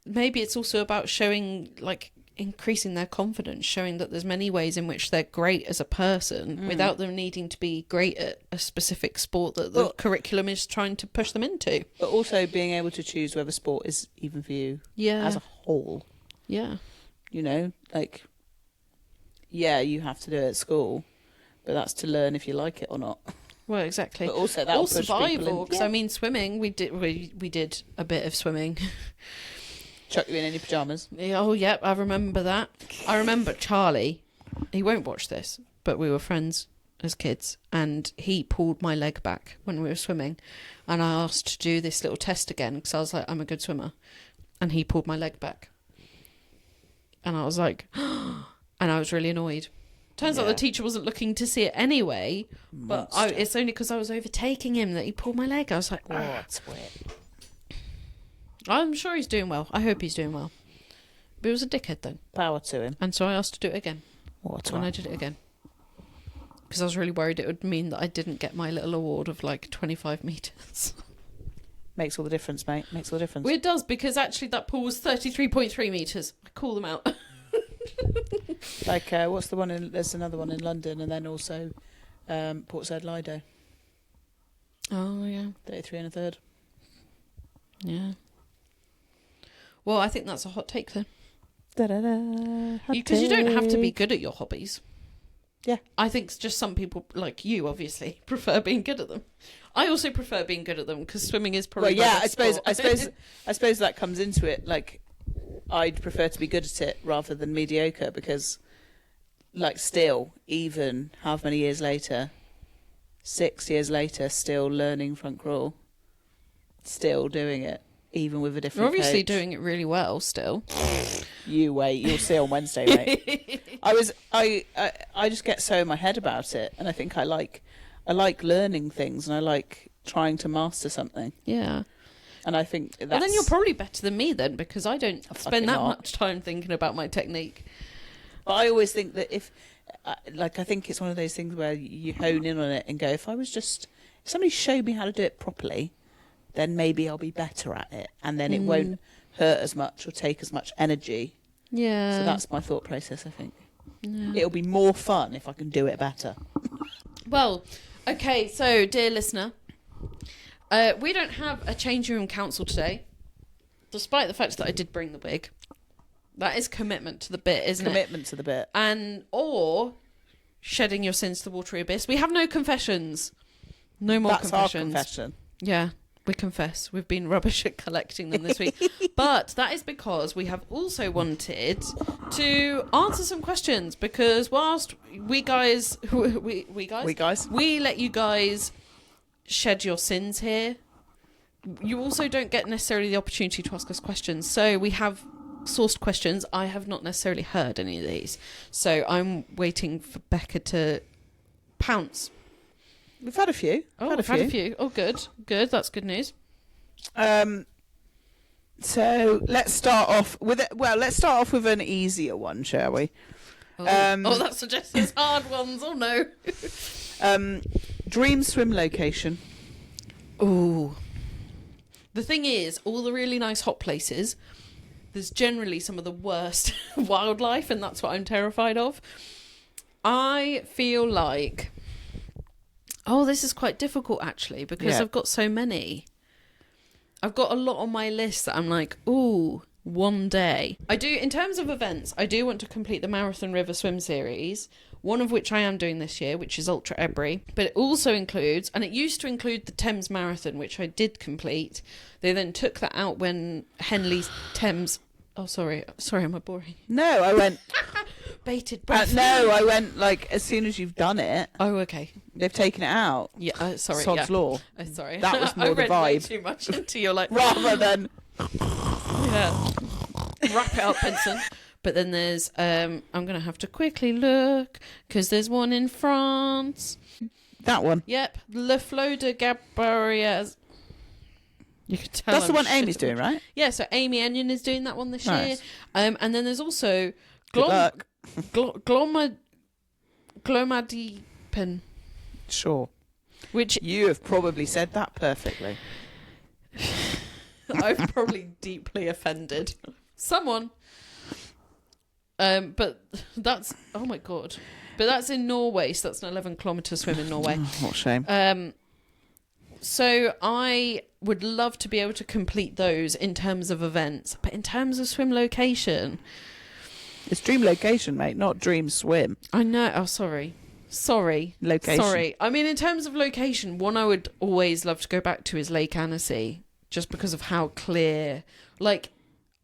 maybe it's also about showing, like, increasing their confidence, showing that there's many ways in which they're great as a person without them needing to be great at a specific sport that the curriculum is trying to push them into. But also being able to choose whether sport is even for you as a whole. Yeah. Like, yeah, you have to do it at school, but that's to learn if you like it or not. Well, exactly. But also that survival, because I mean, swimming, we did a bit of swimming. Chuck you in any pyjamas. Oh, yep, I remember that. I remember Charlie. He won't watch this, but we were friends as kids, and he pulled my leg back when we were swimming, and I asked to do this little test again because I was like, I'm a good swimmer, and he pulled my leg back, and I was like, and I was really annoyed. Turns out the teacher wasn't looking to see it anyway, but it's only because I was overtaking him that he pulled my leg. I was like, that's weird. I'm sure he's doing well. I hope he's doing well. But he was a dickhead then. Power to him. And so I asked to do it again. And I did it again. Because I was really worried it would mean that I didn't get my little award of like 25 metres. Makes all the difference, mate. Makes all the difference. Well, it does, because actually that pool was 33.3 metres. I call them out. Like, what's the one there's another one in London, and then also Portside Lido. Oh, yeah. 33 and a third. Yeah. Well, I think that's a hot take then. Because you don't have to be good at your hobbies. Yeah. I think just some people, like you, obviously, prefer being good at them. I also prefer being good at them because swimming is probably I suppose that comes into it. Like, I'd prefer to be good at it rather than mediocre because, like, still, even how many years later, 6 years later, still learning front crawl, still doing it. Even with a different You're obviously coach. doing it really well still. You wait, you'll see on Wednesday, mate. I just get so in my head about it, and I think I like learning things, and I like trying to master something. Yeah. And I think that's... Well, then you're probably better than me then, because I don't spend that not. much time thinking about my technique. But I always think that if I think it's one of those things where you hone in on it and go, if somebody showed me how to do it properly, then maybe I'll be better at it, and then it won't hurt as much or take as much energy. Yeah. So that's my thought process, I think. Yeah. It'll be more fun if I can do it better. Well, okay, so dear listener, we don't have a changing room council today, despite the fact that I did bring the wig. That is commitment to the bit, isn't it? Commitment to the bit. Or shedding your sins to the watery abyss. We have no confessions. No more confessions. That's our confession. Yeah, we confess. We've been rubbish at collecting them this week. But that is because we have also wanted to answer some questions, because whilst we let you guys shed your sins here, you also don't get necessarily the opportunity to ask us questions. So we have sourced questions. I have not necessarily heard any of these, so I'm waiting for Becca to pounce. We've had a few. Had a few. Oh, good. That's good news. So let's start off with an easier one, shall we? That suggests there's hard ones. Oh no. Dream swim location. Ooh. The thing is, all the really nice hot places, there's generally some of the worst wildlife, and that's what I'm terrified of. I feel like... Oh, this is quite difficult, actually, because I've got so many. I've got a lot on my list that I'm like, ooh, one day. I do, in terms of events, I do want to complete the Marathon River Swim Series, one of which I am doing this year, which is Ultra Ebury. But it also includes, and it used to include the Thames Marathon, which I did complete. They then took that out when Henley's Thames... Oh, sorry, am I boring? No, I went... Bated breath. No, I went, as soon as you've done it. Oh, okay. They've taken it out. Yeah, sorry. Sod's Law. Oh, sorry. That was more I the read way vibe. too much into your, Rather than... Yeah. Wrap it up, Benson. But then there's... I'm going to have to quickly look, because there's one in France. That one. Yep. Le Flot de Gabarrières. You can tell. That's the one Amy's doing, right? Yeah, so Amy Enyon is doing that one this Nice. year. And then there's also Glomadipen. Sure. Which you have probably said that perfectly. I've probably deeply offended someone. But that's, oh my God. But that's in Norway, so that's an 11-kilometre swim in Norway. Oh, what a shame. So I would love to be able to complete those in terms of events, but in terms of swim location... It's dream location, mate, not dream swim. I know. Oh, sorry. Location. Sorry. I mean, in terms of location, one I would always love to go back to is Lake Annecy, just because of how clear...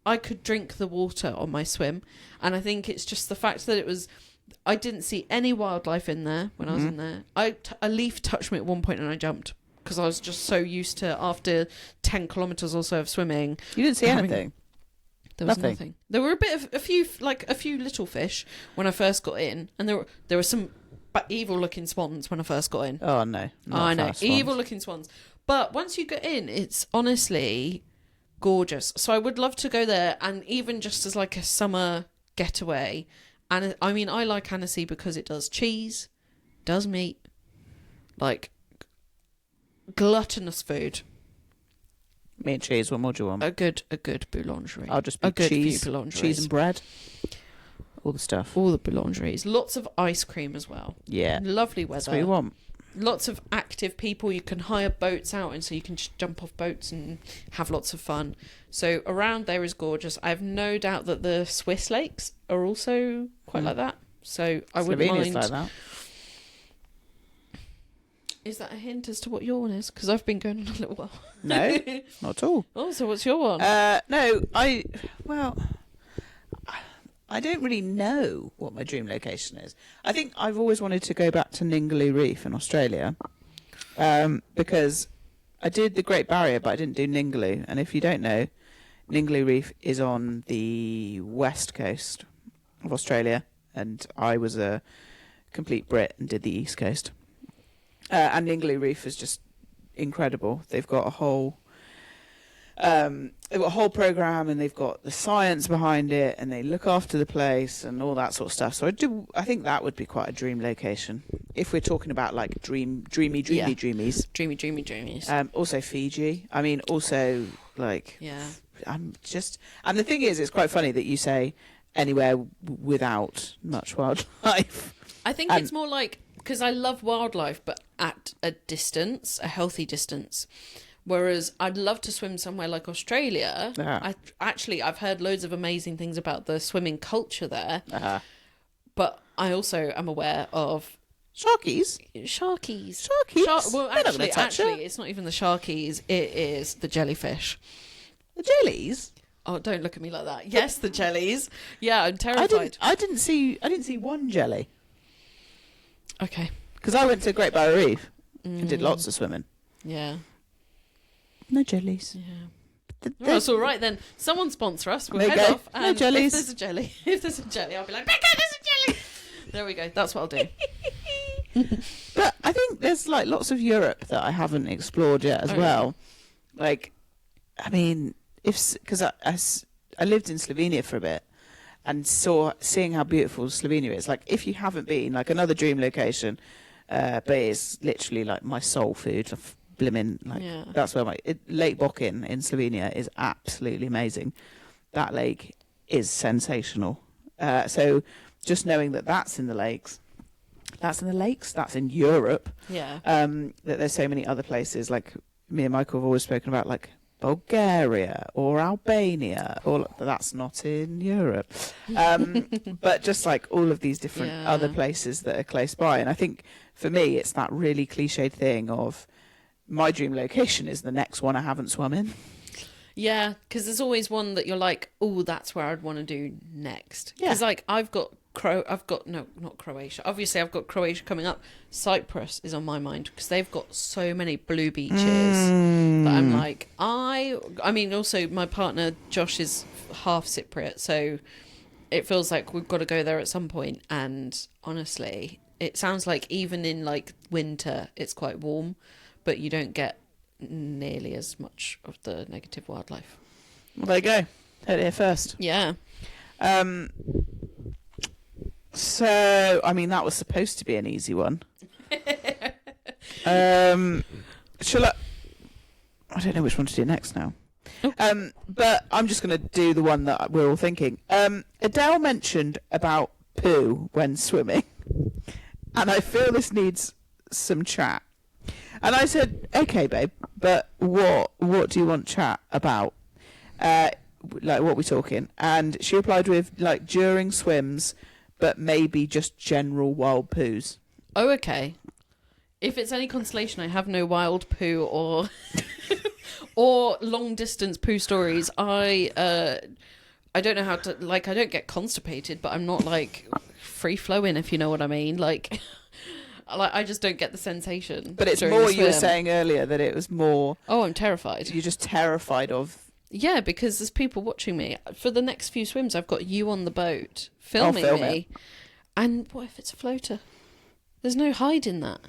I could drink the water on my swim, and I think it's just the fact that it was... I didn't see any wildlife in there when I was in there. A leaf touched me at one point and I jumped, because I was just so used to, after 10 kilometres or so of swimming... You didn't see anything? There was nothing. There were a few little fish when I first got in, and there were some evil-looking swans when I first got in. Oh no! I know, evil-looking swans. But once you get in, it's honestly gorgeous. So I would love to go there, and even just as a summer getaway. And I mean, I like Annecy because it does cheese, does meat, gluttonous food. Me and cheese. What more do you want? A good boulangerie. I'll just be cheese and bread. All the stuff. All the boulangeries. Lots of ice cream as well. Yeah. Lovely weather. That's what you want. Lots of active people. You can hire boats out, and so you can just jump off boats and have lots of fun. So around there is gorgeous. I have no doubt that the Swiss lakes are also quite like that. So I wouldn't mind. Like that. Is that a hint as to what your one is? Because I've been going on a little while. No, not at all. Oh, so what's your one? No, I don't really know what my dream location is. I think I've always wanted to go back to Ningaloo Reef in Australia, because I did the Great Barrier, but I didn't do Ningaloo. And if you don't know, Ningaloo Reef is on the west coast of Australia, and I was a complete Brit and did the east coast. And Ningaloo Reef is just incredible. They've got a whole They've got a whole program, and they've got the science behind it, and they look after the place and all that sort of stuff. So I think that would be quite a dream location if we're talking about like dreamies. Dreamies. Also Fiji. I mean, also like Yeah. and the thing is, it's quite funny that you say anywhere without much wildlife. I think it's more like, because I love wildlife, but at a distance, a healthy distance. Whereas I'd love to swim somewhere like Australia. I've heard loads of amazing things about the swimming culture there. But I also am aware of Sharkies. Well, actually, it's not even the sharkies. It is the jellyfish. The jellies. Oh, don't look at me like that. Yes, the jellies. Yeah, I'm terrified. I didn't see one jelly. Okay. Because I went to Great Barrier Reef and did lots of swimming. Yeah. No jellies. Yeah. That's all right then. Someone sponsor us. We'll head off. And no jellies. If there's a jelly, I'll be like, Becca, there's a jelly. There we go. That's what I'll do. But I think there's like lots of Europe that I haven't explored yet as well. Yeah. Like, I mean, because I lived in Slovenia for a bit and seeing how beautiful Slovenia is. Like, if you haven't been, like another dream location, but it's literally like my soul food. Blimmin', that's where Lake Bokin in Slovenia is absolutely amazing. That lake is sensational. So just knowing that that's in the lakes, that's in Europe. Yeah. That there's so many other places. Like me and Michael have always spoken about, like Bulgaria or Albania, or that's not in Europe. But just like all of these different other places that are close by. And I think for me, it's that really cliched thing of, my dream location is the next one I haven't swum in. Yeah, because there's always one that you're like, oh, that's where I'd want to do next. Yeah. Because like not Croatia. Obviously, I've got Croatia coming up. Cyprus is on my mind because they've got so many blue beaches that I'm like, I mean, also my partner Josh is half Cypriot, so it feels like we've got to go there at some point. And honestly, it sounds like even in like winter, it's quite warm. But you don't get nearly as much of the negative wildlife. Well, there you go. Heard it here first. Yeah. So, I mean, that was supposed to be an easy one. Shall I don't know which one to do next now. Oh. But I'm just going to do the one that we're all thinking. Adele mentioned about poo when swimming. And I feel this needs some chat. And I said, okay, babe, but what do you want chat about? Like, what we're talking? And she replied with, like, during swims, but maybe just general wild poos. Oh, okay. If it's any consolation, I have no wild poo or or long distance poo stories. I don't know how to, like, I don't get constipated, but I'm not like free flowing, if you know what I mean. Like I just don't get the sensation. But it's more, you were saying earlier that it was more... Oh, I'm terrified. You're just terrified of... Yeah, because there's people watching me. For the next few swims, I've got you on the boat filming me. And what if it's a floater? There's no hiding that.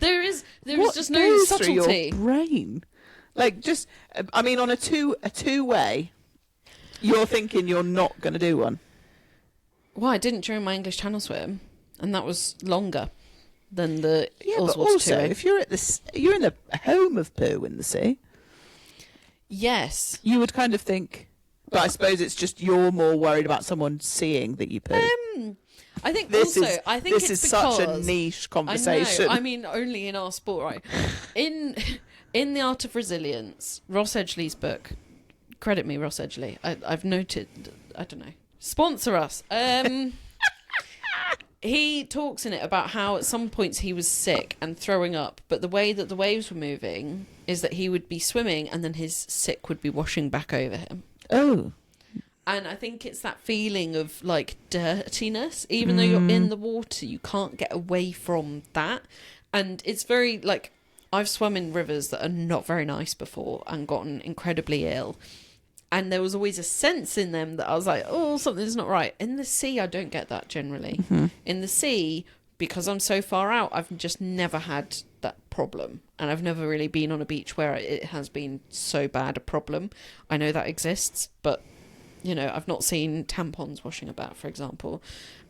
there is just no subtlety. Through your brain? Like, just... I mean, on a two-way, you're thinking you're not going to do one. Well, I didn't during my English Channel swim. And that was longer than the but also, if you're you're in the home of poo in the sea. Yes. You would kind of think, but I suppose it's just you're more worried about someone seeing that you poo. I think this is such a niche conversation. I mean, only in our sport, right? In The Art of Resilience, Ross Edgley's book. Credit me, Ross Edgley. I've noted. I don't know. Sponsor us. He talks in it about how at some points he was sick and throwing up, but the way that the waves were moving is that he would be swimming and then his sick would be washing back over him. Oh. And I think it's that feeling of like dirtiness. Even though you're in the water, you can't get away from that. And it's very like, I've swum in rivers that are not very nice before and gotten incredibly ill. And there was always a sense in them that I was like, oh, something's not right. In the sea, I don't get that generally. Mm-hmm. In the sea, because I'm so far out, I've just never had that problem. And I've never really been on a beach where it has been so bad a problem. I know that exists, but, you know, I've not seen tampons washing about, for example.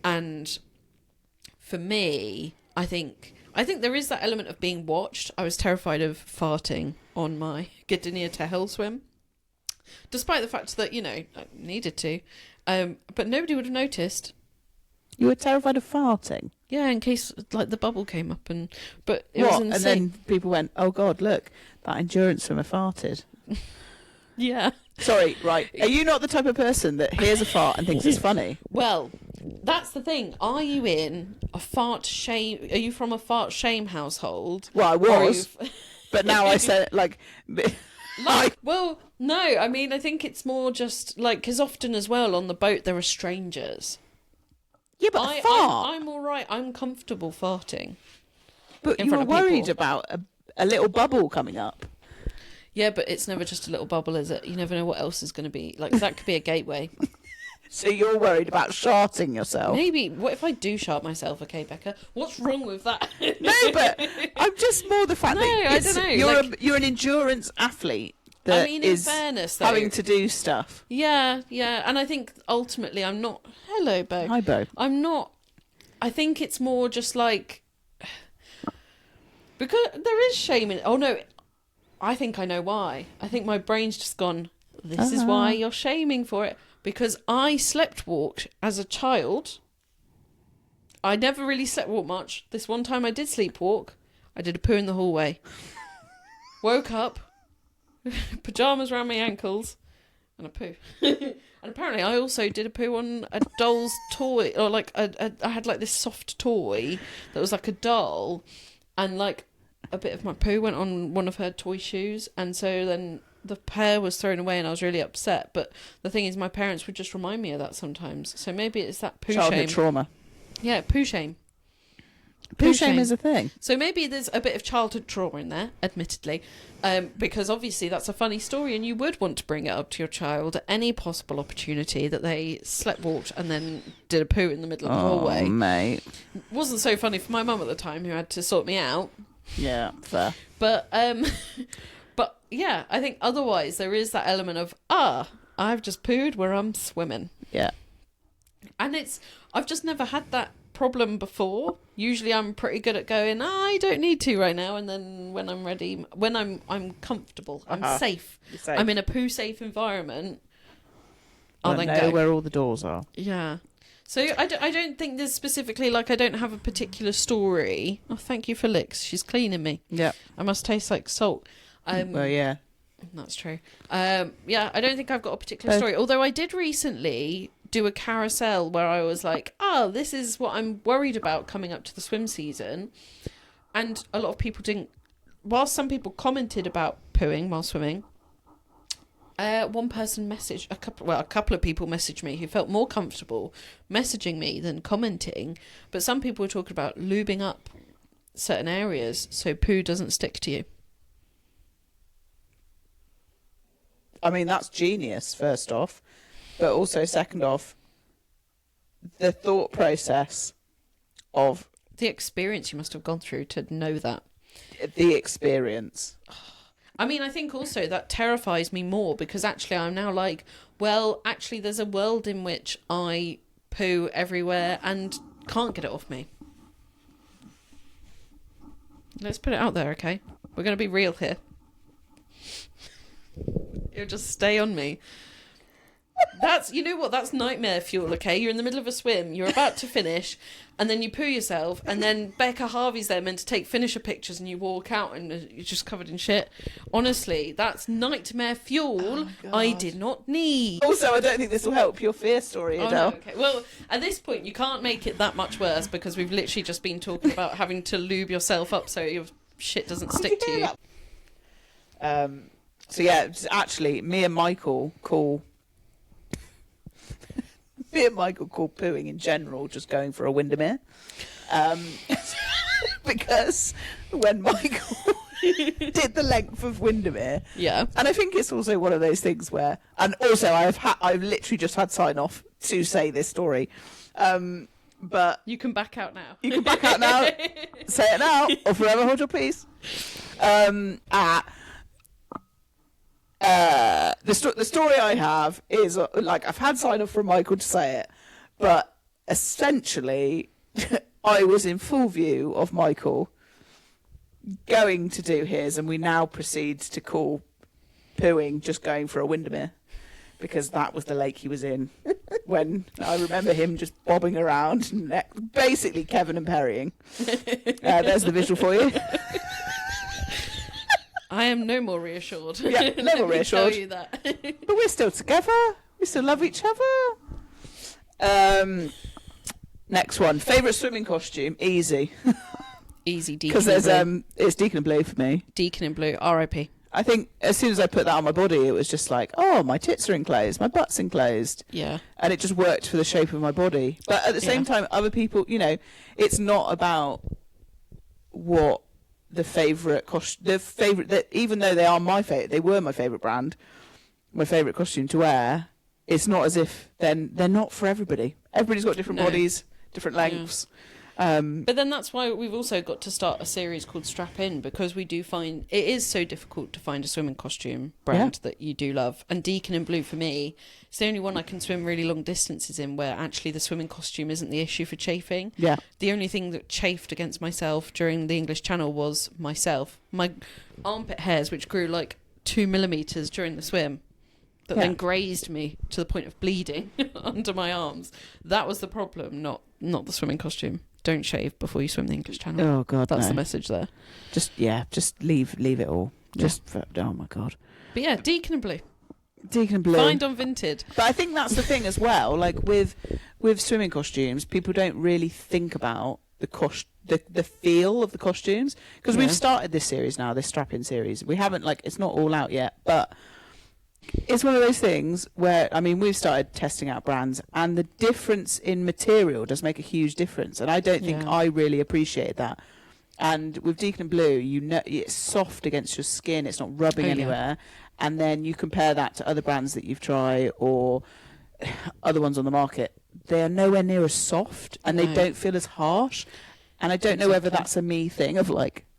And for me, I think there is that element of being watched. I was terrified of farting on my Gdynia Tehel swim, despite the fact that, you know, I needed to. But nobody would have noticed. You were terrified of farting? Yeah, in case, like, the bubble came up. But it was insane. And then people went, oh, God, look, that endurance swimmer farted. Yeah. Sorry, right. Are you not the type of person that hears a fart and thinks it's funny? Well, that's the thing. Are you in a fart shame? Are you from a fart shame household? Well, I was. But now I said, like... Well, no. I mean, I think it's more just, like, because often as well on the boat there are strangers. Yeah, but a fart. I'm all right. I'm comfortable farting. But you were worried about a little bubble coming up. Yeah, but it's never just a little bubble, is it? You never know what else is going to be. Like, that could be a gateway. So you're worried about sharting yourself? Maybe. What if I do shart myself? Okay, Becca. What's wrong with that? No, but I'm just more the fact that I don't know. You're an endurance athlete. That in fairness, though, having to do stuff. Yeah, and I think ultimately I'm not... Hello, Bo. Hi, Bo. I'm not... I think it's more just like... Because there is shame in it. Oh, no, I think I know why. I think my brain's just gone, this is why you're shaming for it. Because I slept walked as a child. I never really slept walked much. This one time I did sleepwalk. I did a poo in the hallway. Woke up. Pyjamas around my ankles. And a poo. And apparently I also did a poo on a doll's toy. Or like, I had like this soft toy that was like a doll. And like a bit of my poo went on one of her toy shoes. And so then... the pair was thrown away and I was really upset. But the thing is, my parents would just remind me of that sometimes. So maybe it's that poo childhood shame. Trauma. Yeah, poo shame. Poo shame is a thing. So maybe there's a bit of childhood trauma in there, admittedly. Because obviously that's a funny story and you would want to bring it up to your child at any possible opportunity that they slept walked and then did a poo in the middle of the hallway. Oh, mate. Wasn't so funny for my mum at the time who had to sort me out. Yeah, fair. But... But yeah, I think otherwise there is that element of, I've just pooed where I'm swimming. Yeah. And I've just never had that problem before. Usually I'm pretty good at going, I don't need to right now. And then when I'm ready, when I'm comfortable, I'm safe. I'm in a poo safe environment. I'll then know where all the doors are. Yeah. So I don't think there's specifically, like, I don't have a particular story. Oh, thank you for licks. She's cleaning me. Yeah. I must taste like salt. Well, yeah. That's true. Yeah, I don't think I've got a particular story. Although I did recently do a carousel where I was like, this is what I'm worried about coming up to the swim season. And a lot of people didn't... Whilst some people commented about pooing while swimming, one person messaged... A couple of people messaged me who felt more comfortable messaging me than commenting. But some people were talking about lubing up certain areas so poo doesn't stick to you. I mean, that's genius, first off. But also, second off, the thought process of... The experience you must have gone through to know that. The experience. I mean, I think also that terrifies me more because actually I'm now like, well, actually there's a world in which I poo everywhere and can't get it off me. Let's put it out there, okay? We're going to be real here. You'll just stay on me. That's, you know what, that's nightmare fuel, okay? You're in the middle of a swim, you're about to finish, and then you poo yourself, and then Becca Harvey's there meant to take finisher pictures, and you walk out and you're just covered in shit. Honestly, that's nightmare fuel I did not need. Also, I don't think this will help your fear story, Adele. No, okay. Well, at this point, you can't make it that much worse, because we've literally just been talking about having to lube yourself up so your shit doesn't stick to you. So yeah, actually, me and Michael call pooing in general just going for a Windermere. Because when Michael did the length of Windermere, yeah, and I think it's also one of those things where, and also I've literally just had sign off to say this story. But You can back out now. you can back out now. Say it now, or forever hold your peace. The story I have is like I've had sign off from Michael to say it, but essentially, I was in full view of Michael going to do his, and we now proceed to call pooing just going for a Windermere, because that was the lake he was in when I remember him just bobbing around, basically Kevin and Perrying. There's the visual for you. I am no more reassured. Yeah, no more reassured. Tell you that. But we're still together. We still love each other. Next one. Favourite swimming costume? Easy. Easy, Deacon Because in there's blue. it's Deacon in Blue for me. Deacon in blue, R.I.P. I think as soon as I put that on my body, it was just like, oh, my tits are enclosed, my butt's enclosed. Yeah. And it just worked for the shape of my body. But at the same time, other people, you know, it's not about what the favourite that even though they are my favourite, they were my favourite brand, my favourite costume to wear. It's not as if they're not for everybody. Everybody's got different bodies, different lengths. But then that's why we've also got to start a series called Strap In, because we do find it is so difficult to find a swimming costume brand that you do love. And Deacon in Blue for me, it's the only one I can swim really long distances in where actually the swimming costume isn't the issue for chafing. Yeah. The only thing that chafed against myself during the English Channel was myself. My armpit hairs, which grew like 2 millimeters during the swim, that then grazed me to the point of bleeding under my arms. That was the problem, not the swimming costume. Don't shave before you swim the English Channel. Oh God, that's no. the message there. Just leave it all. Oh my God. But yeah, Deacon in Blue. Deacon in Blue. Find on Vinted. But I think that's the thing as well. Like with swimming costumes, people don't really think about the feel of the costumes, because we've started this series now, this strap-in series. We haven't it's not all out yet, but it's one of those things where, I mean, we've started testing out brands, and the difference in material does make a huge difference. And I don't think I really appreciate that. And with Deacon in Blue, you know, it's soft against your skin. It's not rubbing anywhere. And then you compare that to other brands that you've tried or other ones on the market. They are nowhere near as soft, and they don't feel as harsh. And I don't know whether that's a me thing of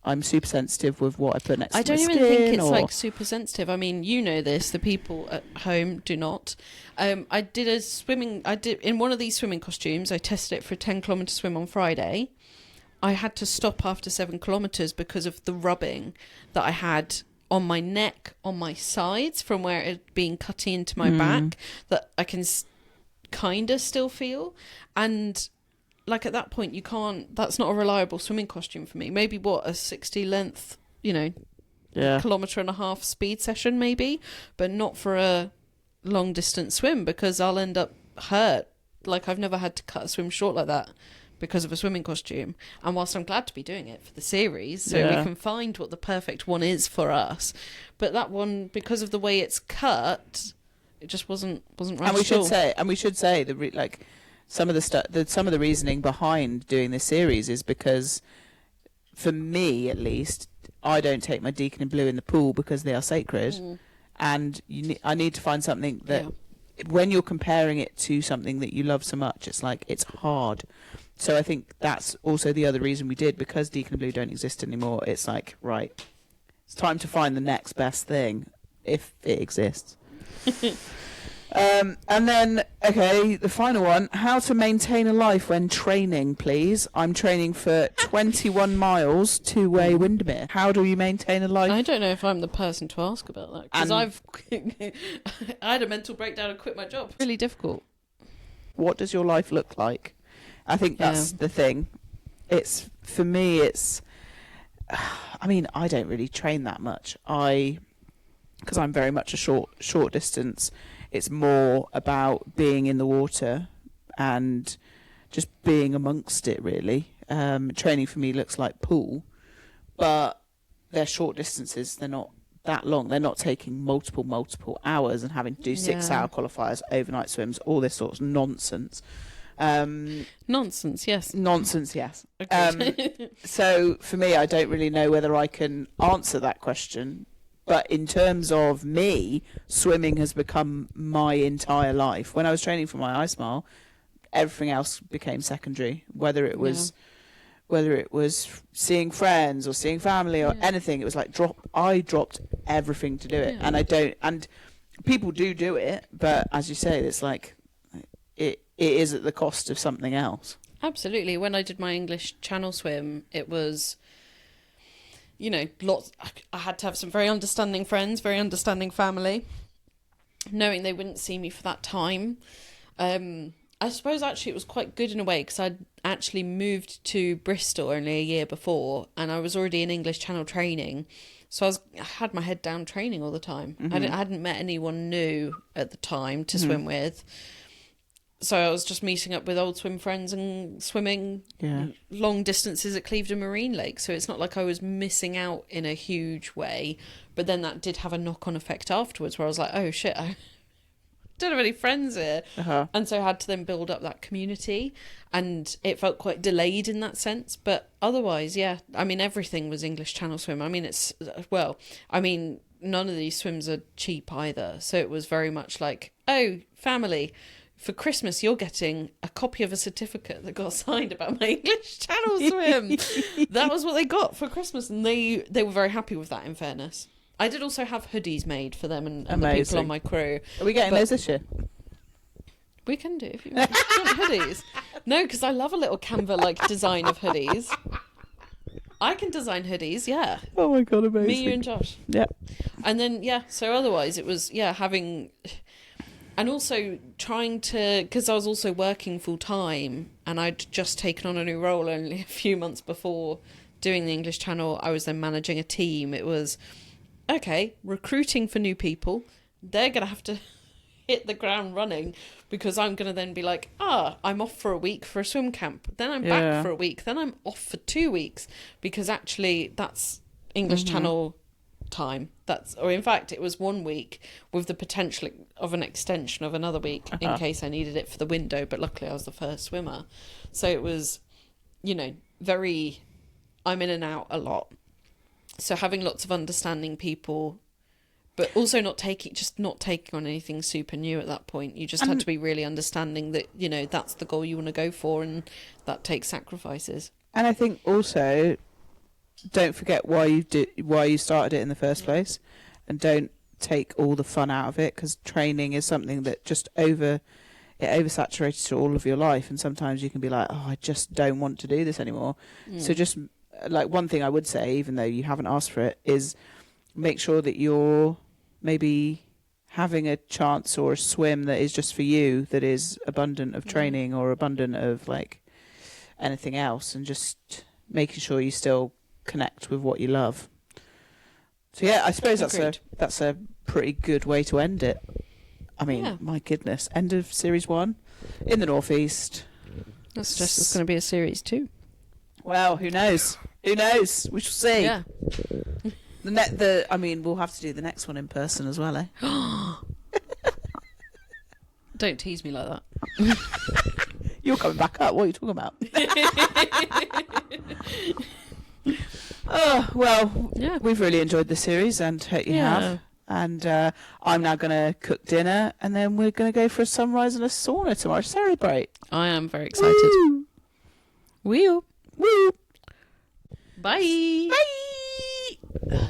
I'm super sensitive with what I put next to my skin. I don't even think it's super sensitive. I mean, you know this, the people at home do not. I did in one of these swimming costumes, I tested it for a 10-kilometre swim on Friday. I had to stop after 7 kilometres because of the rubbing that I had on my neck, on my sides, from where it had been cutting into my back, that I can kind of still feel. And at that point, you can't, that's not a reliable swimming costume for me. Maybe a 60 length, kilometre and a half speed session maybe, but not for a long distance swim, because I'll end up hurt. I've never had to cut a swim short like that because of a swimming costume. And whilst I'm glad to be doing it for the series, so we can find what the perfect one is for us, but that one, because of the way it's cut, it just wasn't right. And we should say that some of the reasoning behind doing this series is because, for me at least, I don't take my Deacon in Blue in the pool because they are sacred, and I need to find something that, when you're comparing it to something that you love so much, it's hard. So I think that's also the other reason we did, because Deacon in Blue don't exist anymore. It's right, it's time to find the next best thing, if it exists. And then, the final one, how to maintain a life when training, please. I'm training for 21 miles two-way Windermere. How do you maintain a life? I don't know if I'm the person to ask about that, because I had a mental breakdown and quit my job. Really difficult. What does your life look like? I think that's the thing. For me, I don't really train that much. Because I'm very much a short distance. It's more about being in the water and just being amongst it, really. Training for me looks like pool, but they're short distances. They're not that long. They're not taking multiple hours and having to do 6-hour qualifiers, overnight swims, all this sort of nonsense. Nonsense, yes. Nonsense, yes. So for me, I don't really know whether I can answer that question. But in terms of me, swimming has become my entire life. When I was training for my ice mile, everything else became secondary. Whether it was seeing friends or seeing family or anything, it was like I dropped everything to do it, and I don't. And people do it, but as you say, it's like it is at the cost of something else. Absolutely. When I did my English Channel swim, it was, lots. I had to have some very understanding friends, very understanding family, knowing they wouldn't see me for that time. I suppose actually it was quite good in a way because I'd actually moved to Bristol only a year before, and I was already in English Channel training. So I had my head down training all the time. I hadn't met anyone new at the time to swim with. So I was just meeting up with old swim friends and swimming long distances at Clevedon Marine Lake. So it's not like I was missing out in a huge way. But then that did have a knock-on effect afterwards where I was like, oh shit, I don't have any friends here. And so I had to then build up that community. And it felt quite delayed in that sense. But otherwise, everything was English Channel swim. None of these swims are cheap either. So it was very much like, oh, family, for Christmas, you're getting a copy of a certificate that got signed about my English Channel swim. That was what they got for Christmas, and they were very happy with that, in fairness. I did also have hoodies made for them and the people on my crew. Are we getting those this year? We can do if you want. Hoodies. No, because I love a little Canva-like design of hoodies. I can design hoodies, yeah. Oh my God, amazing. Me, you and Josh. Yeah. And then, so otherwise it was, having... And also trying to, because I was also working full time and I'd just taken on a new role only a few months before doing the English Channel. I was then managing a team. It was, recruiting for new people. They're going to have to hit the ground running because I'm going to then be like, I'm off for a week for a swim camp. Then I'm back for a week. Then I'm off for 2 weeks because actually that's English Channel time. Or in fact it was 1 week with the potential of an extension of another week in case I needed it for the window, but luckily I was the first swimmer, so it was very, I'm in and out a lot, so having lots of understanding people, but also not taking on anything super new at that point. You just had to be really understanding that that's the goal you want to go for, and that takes sacrifices. And I think also don't forget why you started it in the first place, and don't take all the fun out of it, because training is something that just oversaturates to all of your life, and sometimes you can be like, I just don't want to do this anymore. So just like one thing I would say, even though you haven't asked for it, is make sure that you're maybe having a chance or a swim that is just for you, that is abundant of training or abundant of like anything else, and just making sure you still connect with what you love. So I suppose that's a pretty good way to end it. I mean, my goodness, end of series 1 in the Northeast. That's just going to be a series 2. Well, who knows? Who knows? We shall see. Yeah. We'll have to do the next one in person as well, eh? Don't tease me like that. You're coming back up. What are you talking about? We've really enjoyed the series, and hope you have. And I'm now going to cook dinner, and then we're going to go for a sunrise and a sauna tomorrow to celebrate. I am very excited. Woo! Woo! Bye! Bye!